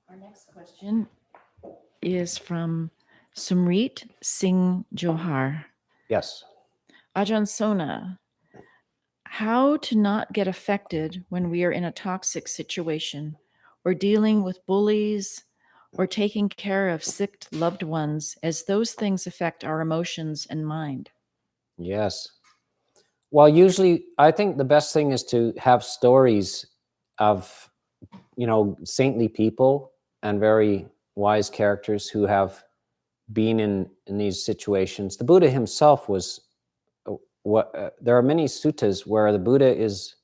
Our next question is from Sumrit Singh Johar. Yes. Ajahn Sona, how to not get affected when we are in a toxic situation, or dealing with bullies, or taking care of sick loved ones, as those things affect our emotions and mind? Yes. Well, usually I think the best thing is to have stories of, saintly people and very wise characters who have been in these situations. The Buddha himself was, there are many suttas where the Buddha is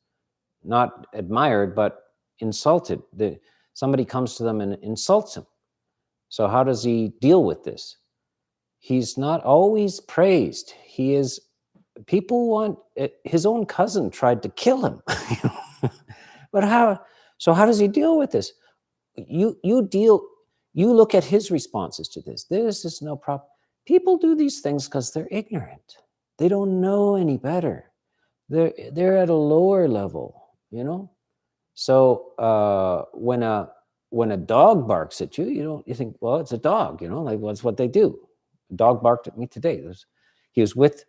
not admired, but insulted. Somebody comes to them and insults him. So how does he deal with this? He's not always praised. People want, his own cousin tried to kill him. But how does he deal with this? You look at his responses to this. This is no problem. People do these things because they're ignorant. They don't know any better. They're at a lower level, So when a dog barks at you, you think, well, it's a dog, like that's what they do. A dog barked at me today. He was with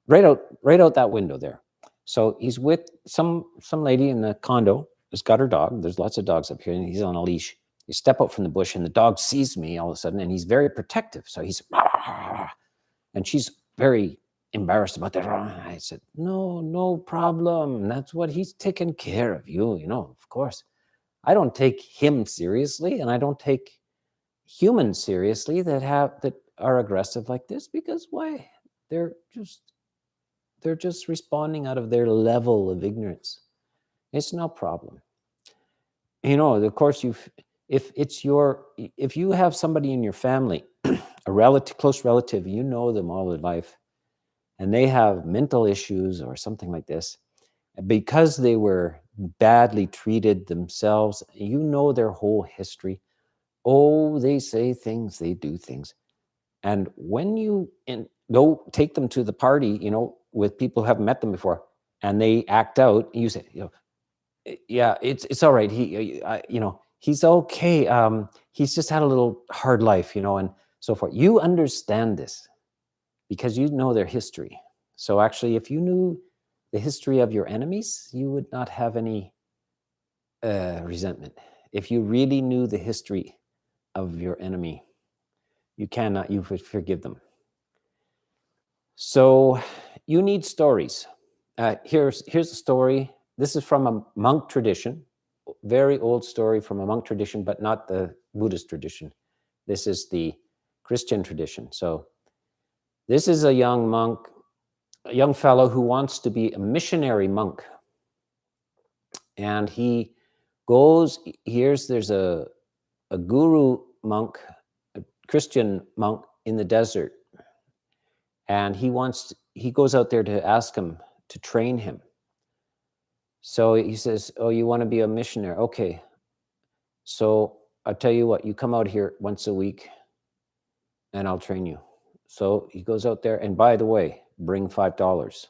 right out that window there. So he's with some lady in the condo who's got her dog. There's lots of dogs up here, and he's on a leash. You step out from the bush, and the dog sees me all of a sudden, and he's very protective. So he's, and she's very embarrassed about that. I said, no problem. That's what he's taking care of you, of course. I don't take him seriously, and I don't take humans seriously that are aggressive like this, because why? They're just responding out of their level of ignorance. It's no problem. Of course, if you have somebody in your family, a relative, close relative, them all their life, and they have mental issues or something like this, because they were badly treated themselves, their whole history. Oh, they say things, they do things. And when you go take them to the party, with people who haven't met them before, and they act out, you say, yeah, it's all right. He's okay. He's just had a little hard life, and so forth. You understand this because you know their history. So actually, if you knew the history of your enemies, you would not have any resentment. If you really knew the history of your enemy, you would forgive them. So you need stories. Here's a story. This is from a monk tradition, very old story from a monk tradition, but not the Buddhist tradition. This is the Christian tradition. So this is a young monk, a young fellow who wants to be a missionary monk. And he goes, there's a guru monk, a Christian monk in the desert. And he goes out there to ask him to train him. So he says, oh, you want to be a missionary? Okay. So I'll tell you what, you come out here once a week and I'll train you. So he goes out there, and by the way, bring $5.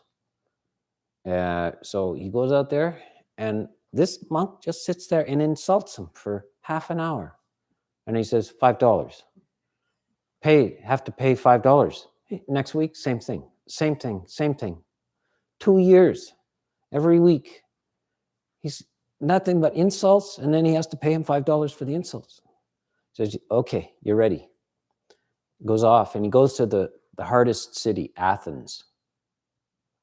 So he goes out there, and this monk just sits there and insults him for half an hour. And he says, $5. Have to pay $5. Next week, same thing. 2 years, every week. He's nothing but insults, and then he has to pay him $5 for the insults. Says, okay, you're ready. Goes off, and he goes to the hardest city, Athens.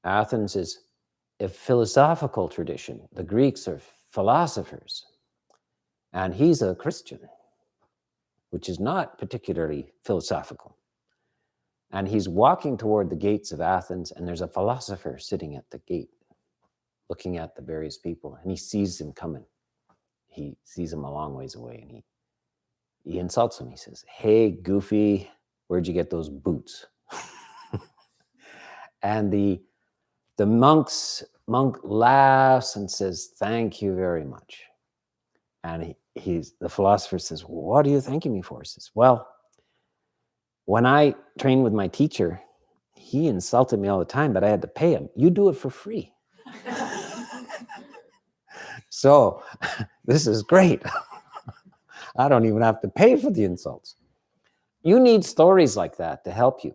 Athens is a philosophical tradition. The Greeks are philosophers. And he's a Christian, which is not particularly philosophical. And he's walking toward the gates of Athens, and there's a philosopher sitting at the gate, looking at the various people, and he sees him coming. He sees him a long ways away, and he insults him. He says, hey, goofy, where'd you get those boots? And the monk laughs and says, thank you very much. And the philosopher says, what are you thanking me for? He says, well, when I trained with my teacher, he insulted me all the time, but I had to pay him. You do it for free. So this is great. I don't even have to pay for the insults. You need stories like that to help you.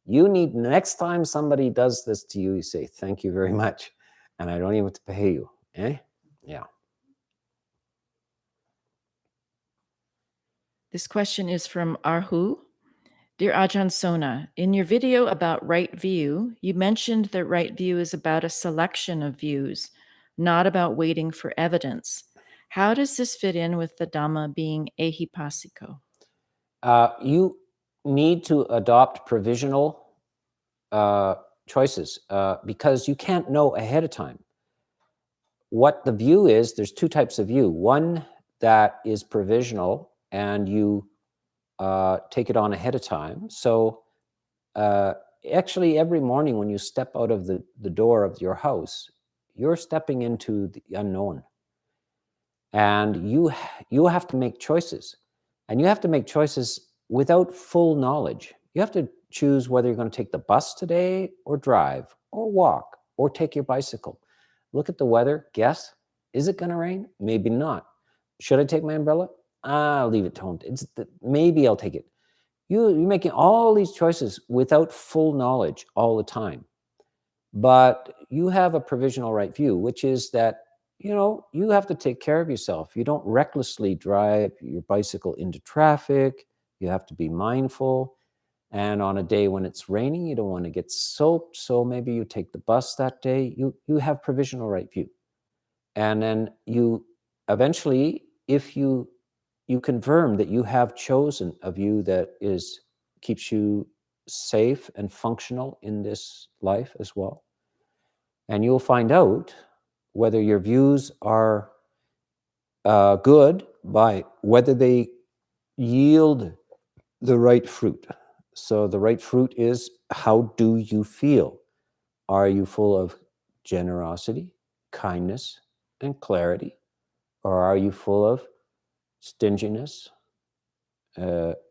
You need, next time somebody does this to you, you say, thank you very much. And I don't even have to pay you. Yeah. This question is from Arhu. Dear Ajahn Sona, in your video about right view, you mentioned that right view is about a selection of views, not about waiting for evidence. How does this fit in with the Dhamma being ehipassiko? You need to adopt provisional choices because you can't know ahead of time. What the view is, there's two types of view. One that is provisional, and you take it on ahead of time. So actually, every morning when you step out of the door of your house, you're stepping into the unknown. And you have to make choices. And you have to make choices without full knowledge. You have to choose whether you're going to take the bus today, or drive, or walk, or take your bicycle. Look at the weather, guess. Is it going to rain? Maybe not. Should I take my umbrella? I'll leave it to home. Maybe I'll take it. You're making all these choices without full knowledge all the time. But you have a provisional right view, which is that, you have to take care of yourself. You don't recklessly drive your bicycle into traffic. You have to be mindful. And on a day when it's raining, you don't want to get soaked. So maybe you take the bus that day. You have provisional right view. And then you eventually, if you confirm that you have chosen a view that keeps you safe and functional in this life as well. And you'll find out whether your views are good by whether they yield the right fruit. So the right fruit is, how do you feel? Are you full of generosity, kindness, and clarity? Or are you full of stinginess,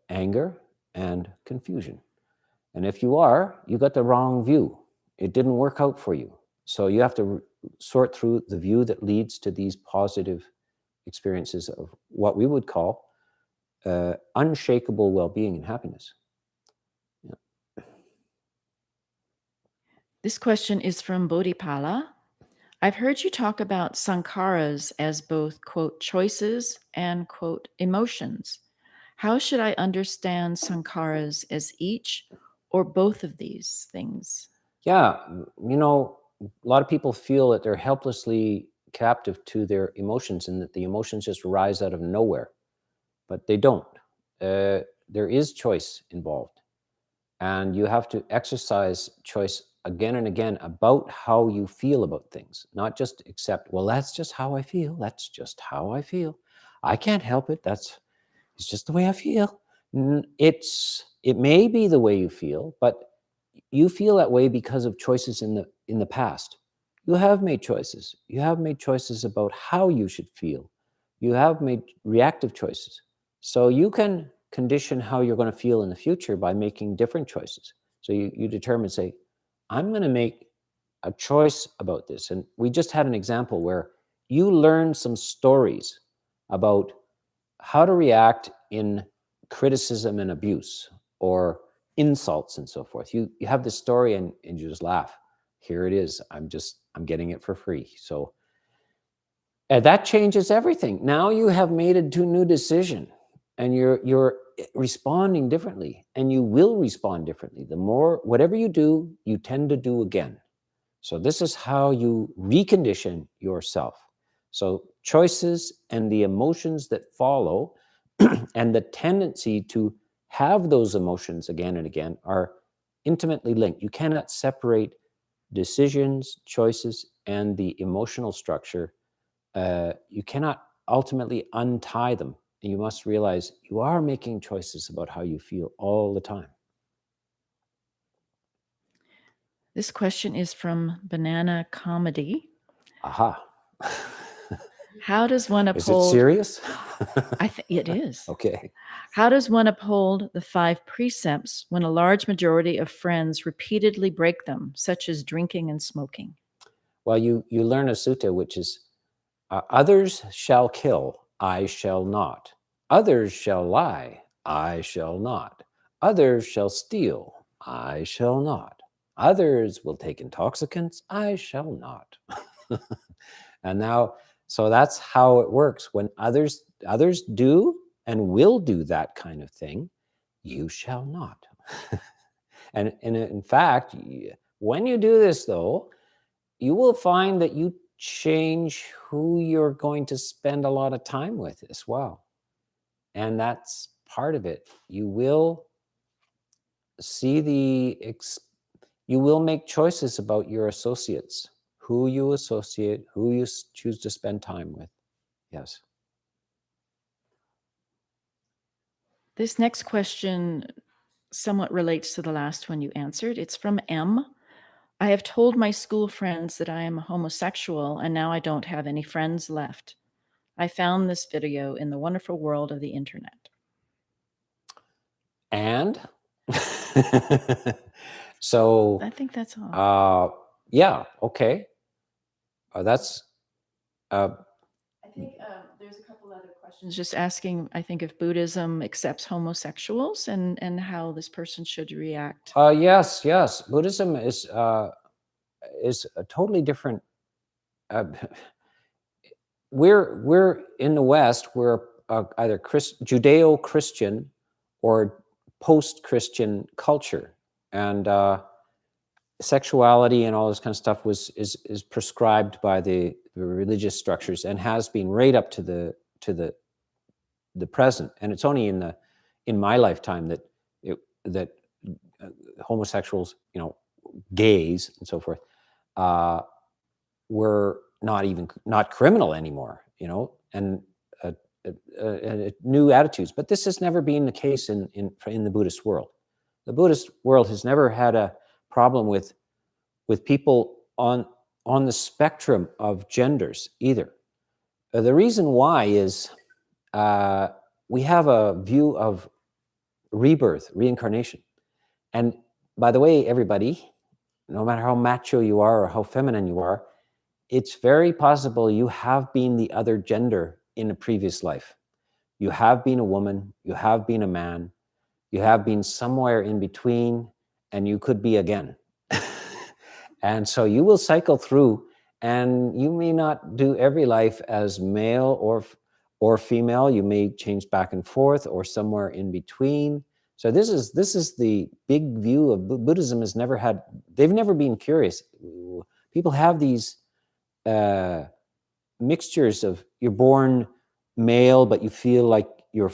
anger, and confusion? And if you are, you got the wrong view. It didn't work out for you. So you have to sort through the view that leads to these positive experiences of what we would call unshakable well-being and happiness. Yeah. This question is from Bodhipala. I've heard you talk about sankaras as both, quote, choices and, quote, emotions. How should I understand sankaras as each or both of these things? Yeah, a lot of people feel that they're helplessly captive to their emotions and that the emotions just rise out of nowhere, but they don't. There is choice involved, and you have to exercise choice again and again about how you feel about things, not just accept, well, that's just how I feel. That's just how I feel. I can't help it. It's just the way I feel. It may be the way you feel, but you feel that way because of choices in the past. You have made choices. You have made choices about how you should feel. You have made reactive choices. So you can condition how you're going to feel in the future by making different choices. So you determine, say, I'm going to make a choice about this. And we just had an example where you learned some stories about how to react in criticism and abuse or insults and so forth. You have this story and you just laugh. Here it is. I'm getting it for free. So that changes everything. Now you have made a new decision and you're responding differently, and you will respond differently. The more, whatever you do, you tend to do again. So this is how you recondition yourself. So choices and the emotions that follow and the tendency to have those emotions again and again are intimately linked. You cannot separate decisions, choices, and the emotional structure. You cannot ultimately untie them. And you must realize you are making choices about how you feel all the time. This question is from Banana Comedy. Aha. How does one uphold... Is it serious? I think it is. Okay. How does one uphold the 5 precepts when a large majority of friends repeatedly break them, such as drinking and smoking? Well, you learn a sutta which is, others shall kill, I shall not. Others shall lie, I shall not. Others shall steal, I shall not. Others will take intoxicants, I shall not. And now, so that's how it works. When others do and will do that kind of thing, you shall not. And in fact, when you do this, though, you will find that you change who you're going to spend a lot of time with as well. And that's part of it. You will see you will make choices about your associates, who you associate, who you choose to spend time with. Yes. This next question somewhat relates to the last one you answered. It's from M. I have told my school friends that I am a homosexual, and now I don't have any friends left. I found this video in the wonderful world of the internet. And so I think that's all. yeah, okay. That's think there's a couple other questions just asking, I think, if Buddhism accepts homosexuals and how this person should react. Yes, yes. Buddhism is a totally different. Uh, we're in the West. We're either Judeo-Christian or post-Christian culture, and sexuality and all this kind of stuff is prescribed by the religious structures and has been right up to the present. And it's only in my lifetime that homosexuals, gays and so forth, were not criminal anymore, and new attitudes. But this has never been the case in the Buddhist world. The Buddhist world has never had a problem with people on the spectrum of genders either. The reason why is we have a view of rebirth, reincarnation. And by the way, everybody, no matter how macho you are or how feminine you are, it's very possible you have been the other gender in a previous life. You have been a woman, you have been a man, you have been somewhere in between, and you could be again. And so you will cycle through, and you may not do every life as male or female. You may change back and forth or somewhere in between. So this is the big view of Buddhism. They've never been curious. People have these mixtures of, you're born male, but you feel like you're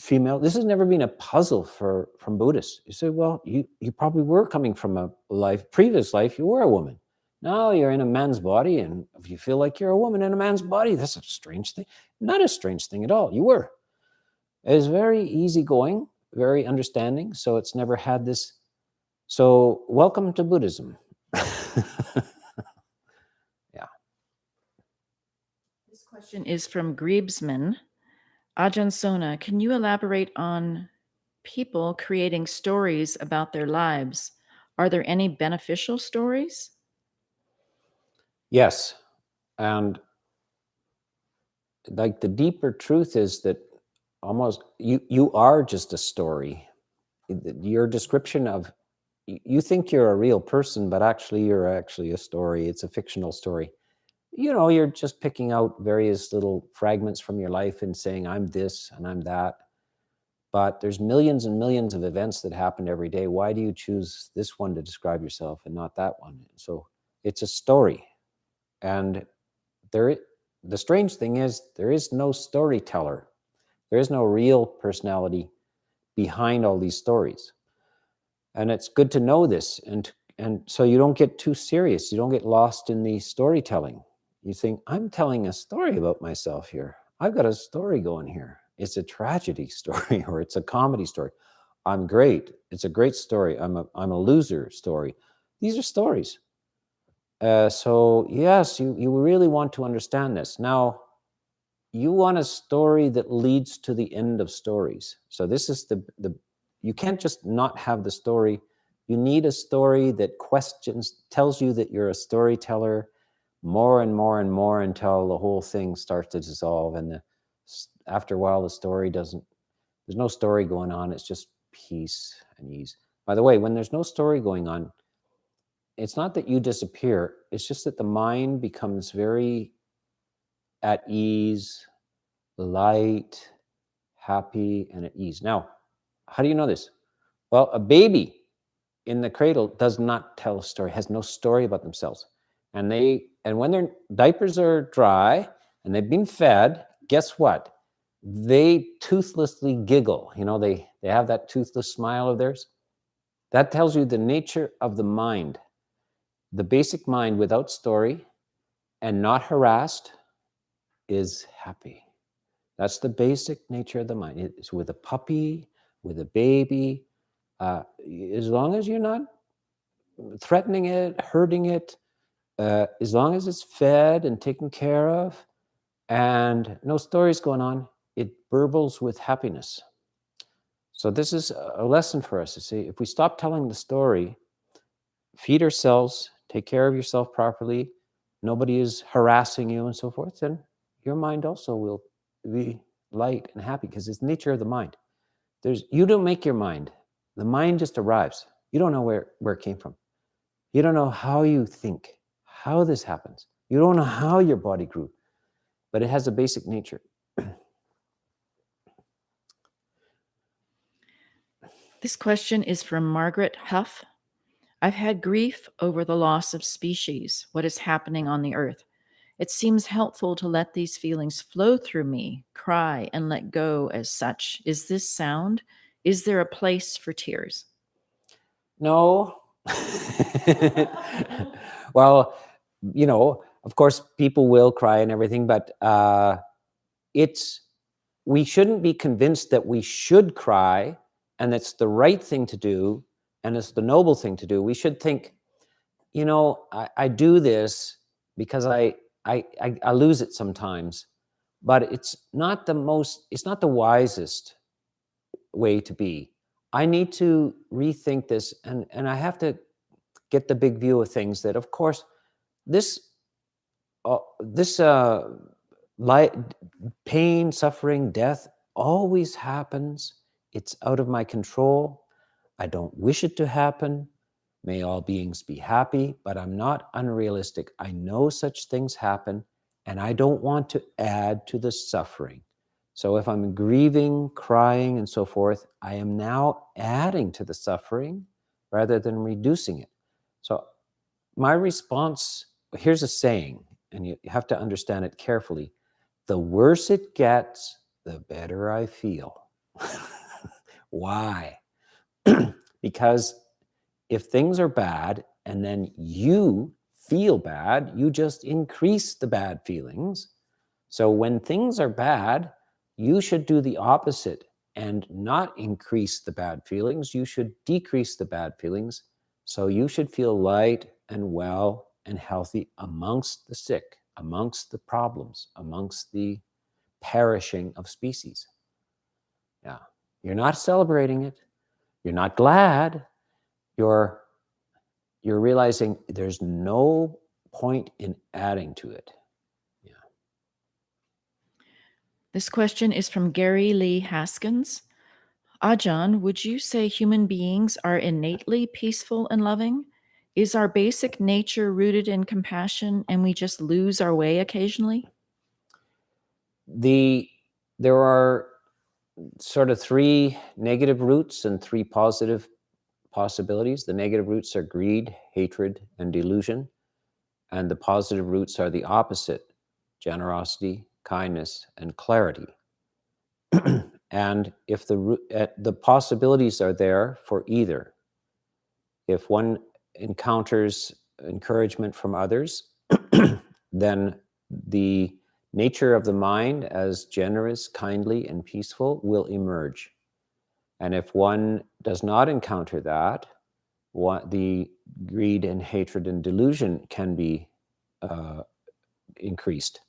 female. This has never been a puzzle from Buddhists. You say, well, you probably were coming from a previous life, you were a woman. Now you're in a man's body, and if you feel like you're a woman in a man's body, that's a strange thing. Not a strange thing at all. You were. It's very easygoing, very understanding. So it's never had this. So welcome to Buddhism. Yeah. This question is from Grebesman. Ajahn Sona, can you elaborate on people creating stories about their lives? Are there any beneficial stories? Yes. And like the deeper truth is that almost you are just a story. Your description of, you think you're a real person, but actually you're actually a story. It's a fictional story. You're just picking out various little fragments from your life and saying, I'm this and I'm that. But there's millions and millions of events that happen every day. Why do you choose this one to describe yourself and not that one? So it's a story. And the strange thing is, there is no storyteller. There is no real personality behind all these stories. And it's good to know this. And so you don't get too serious. You don't get lost in the storytelling. You think, I'm telling a story about myself here. I've got a story going here. It's a tragedy story, or it's a comedy story. I'm great. It's a great story. I'm a loser story. These are stories. So yes, you really want to understand this. Now, you want a story that leads to the end of stories. So this is you can't just not have the story. You need a story that tells you that you're a storyteller more and more and more until the whole thing starts to dissolve. And after a while, there's no story going on. It's just peace and ease. By the way, when there's no story going on, it's not that you disappear. It's just that the mind becomes very at ease, light, happy, and at ease. Now, how do you know this? Well, a baby in the cradle does not tell a story, has no story about themselves. And when their diapers are dry and they've been fed, guess what? They toothlessly giggle. They have that toothless smile of theirs. That tells you the nature of the mind. The basic mind without story and not harassed is happy. That's the basic nature of the mind. It's with a puppy, with a baby. As long as you're not threatening it, hurting it, as long as it's fed and taken care of and no stories going on, it burbles with happiness. So this is a lesson for us to see. If we stop telling the story, feed ourselves, take care of yourself properly, nobody is harassing you and so forth, then your mind also will be light and happy, because it's the nature of the mind. You don't make your mind. The mind just arrives. You don't know where it came from. You don't know how you think, how this happens. You don't know how your body grew, but it has a basic nature. This question is from Margaret Huff. I've had grief over the loss of species, what is happening on the earth. It seems helpful to let these feelings flow through me, cry, and let go as such. Is this sound? Is there a place for tears? No. Well, of course, people will cry and everything, but we shouldn't be convinced that we should cry and it's the right thing to do and it's the noble thing to do. We should think, I do this because I lose it sometimes, but it's not the wisest way to be. I need to rethink this, and I have to get the big view of things, that of course this pain, suffering, death always happens. It's out of my control. I don't wish it to happen. May all beings be happy, but I'm not unrealistic. I know such things happen, and I don't want to add to the suffering. So if I'm grieving, crying, and so forth, I am now adding to the suffering rather than reducing it. So my response, here's a saying, and you have to understand it carefully. The worse it gets, the better I feel. Why? Because if things are bad and then you feel bad, you just increase the bad feelings. So when things are bad, you should do the opposite and not increase the bad feelings. You should decrease the bad feelings. So you should feel light and well and healthy amongst the sick, amongst the problems, amongst the perishing of species. Yeah. You're not celebrating it. You're not glad. You're realizing there's no point in adding to it. Yeah. This question is from Gary Lee Haskins. Ajahn, would you say human beings are innately peaceful and loving? Is our basic nature rooted in compassion and we just lose our way occasionally? There are sort of 3 negative roots and 3 positive possibilities. The negative roots are greed, hatred, and delusion. And the positive roots are the opposite: generosity, kindness, and clarity. And if the possibilities are there for either, if one encounters encouragement from others, then the nature of the mind as generous, kindly, and peaceful will emerge. And if one does not encounter that, the greed and hatred and delusion can be increased.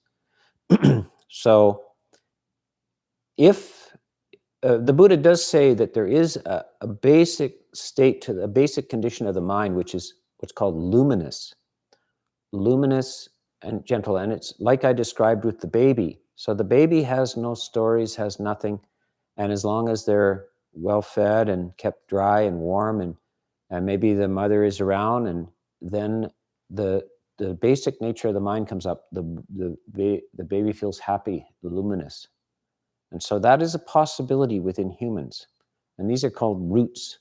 So if the Buddha does say that there is a basic state to the basic condition of the mind, which is what's called luminous and gentle. And it's like I described with the baby. So the baby has no stories, has nothing. And as long as they're well fed and kept dry and warm, and maybe the mother is around, and then the basic nature of the mind comes up, the baby feels happy, luminous. And so that is a possibility within humans. And these are called roots.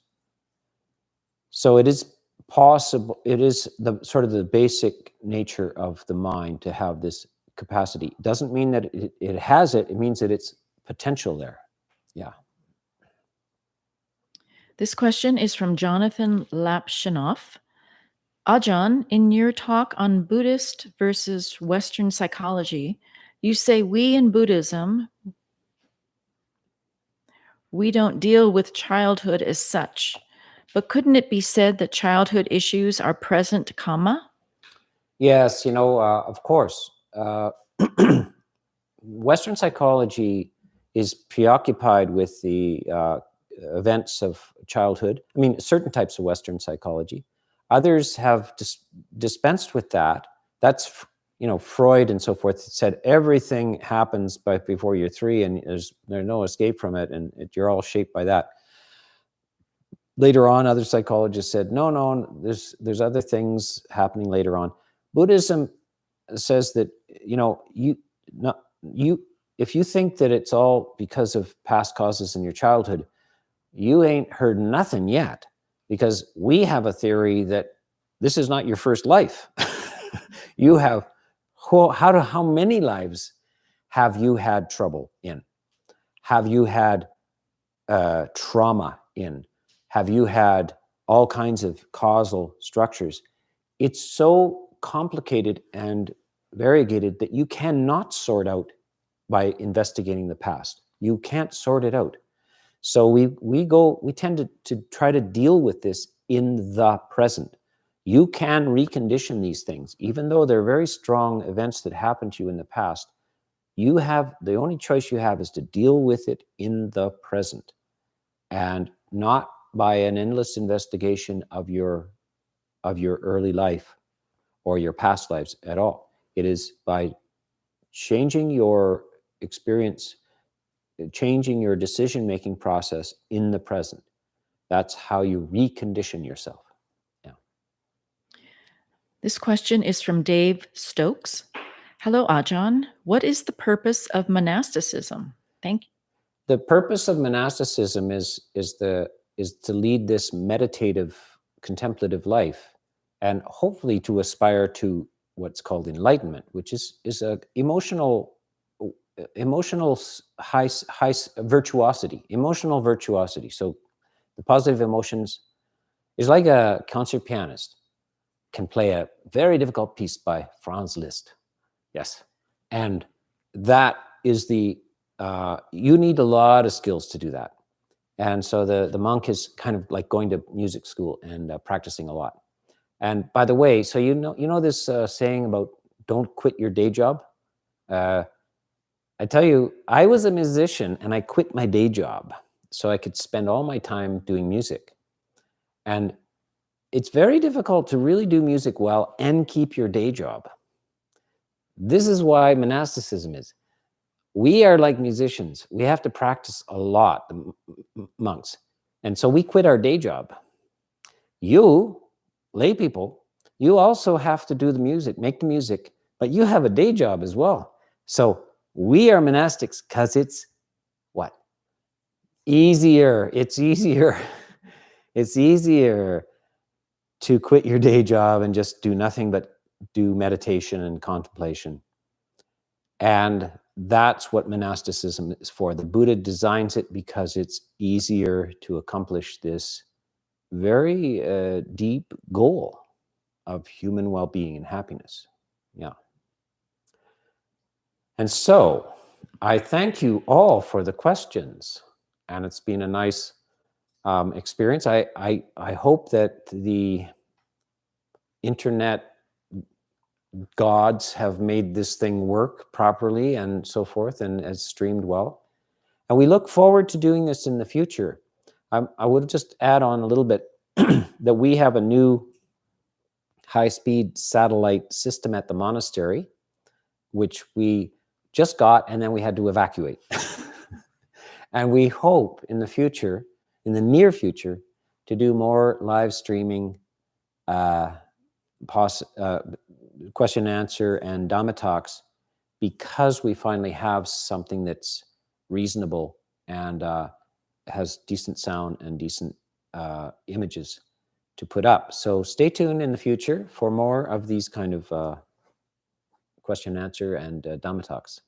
So it is possible, it is the sort of the basic nature of the mind to have this capacity. It doesn't mean that it has it, it means that it's potential there. Yeah. This question is from Jonathan Lapshinoff. Ajahn, in your talk on Buddhist versus Western psychology, you say we in Buddhism, we don't deal with childhood as such. But couldn't it be said that childhood issues are present kamma? Yes, of course. Western psychology is preoccupied with the events of childhood. I mean, certain types of Western psychology. Others have dispensed with that. That's Freud and so forth said everything happens before you're 3, and there's no escape from it, and you're all shaped by that. Later on, other psychologists said, no, there's other things happening later on. Buddhism says that, if you think that it's all because of past causes in your childhood, you ain't heard nothing yet, because we have a theory that this is not your first life. You have, how many lives have you had trouble in? Have you had trauma in? Have you had all kinds of causal structures? It's so complicated and variegated that you cannot sort out by investigating the past. You can't sort it out. So we tend to try to deal with this in the present. You can recondition these things, even though they're very strong events that happened to you in the past. The only choice you have is to deal with it in the present, and not by an endless investigation of your early life or your past lives at all. It is by changing your experience, changing your decision-making process in the present. That's how you recondition yourself. Yeah. This question is from Dave Stokes. Hello, Ajahn. What is the purpose of monasticism? Thank you. The purpose of monasticism is to lead this meditative, contemplative life, and hopefully to aspire to what's called enlightenment, which is a emotional high virtuosity, emotional virtuosity. So the positive emotions is like a concert pianist can play a very difficult piece by Franz Liszt. Yes. And that is you need a lot of skills to do that. And so the monk is kind of like going to music school and practicing a lot. And by the way, so you know this saying about don't quit your day job? I tell you, I was a musician and I quit my day job so I could spend all my time doing music. And it's very difficult to really do music well and keep your day job. This is why monasticism is. We are like musicians. We have to practice a lot, the monks. And so we quit our day job. You, lay people, you also have to do the music, make the music, but you have a day job as well. So we are monastics because it's what? Easier. It's easier. It's easier to quit your day job and just do nothing but do meditation and contemplation. And that's what monasticism is for. The Buddha designs it because it's easier to accomplish this very deep goal of human well-being and happiness. Yeah. And so I thank you all for the questions, and it's been a nice experience. I hope that the internet gods have made this thing work properly and so forth, and has streamed well. And we look forward to doing this in the future. I would just add on a little bit that we have a new high-speed satellite system at the monastery, which we just got, and then we had to evacuate. And we hope in the future, in the near future, to do more live streaming, question and answer and Dhamma talks, because we finally have something that's reasonable and has decent sound and decent images to put up. So stay tuned in the future for more of these kind of question and answer and Dhamma talks.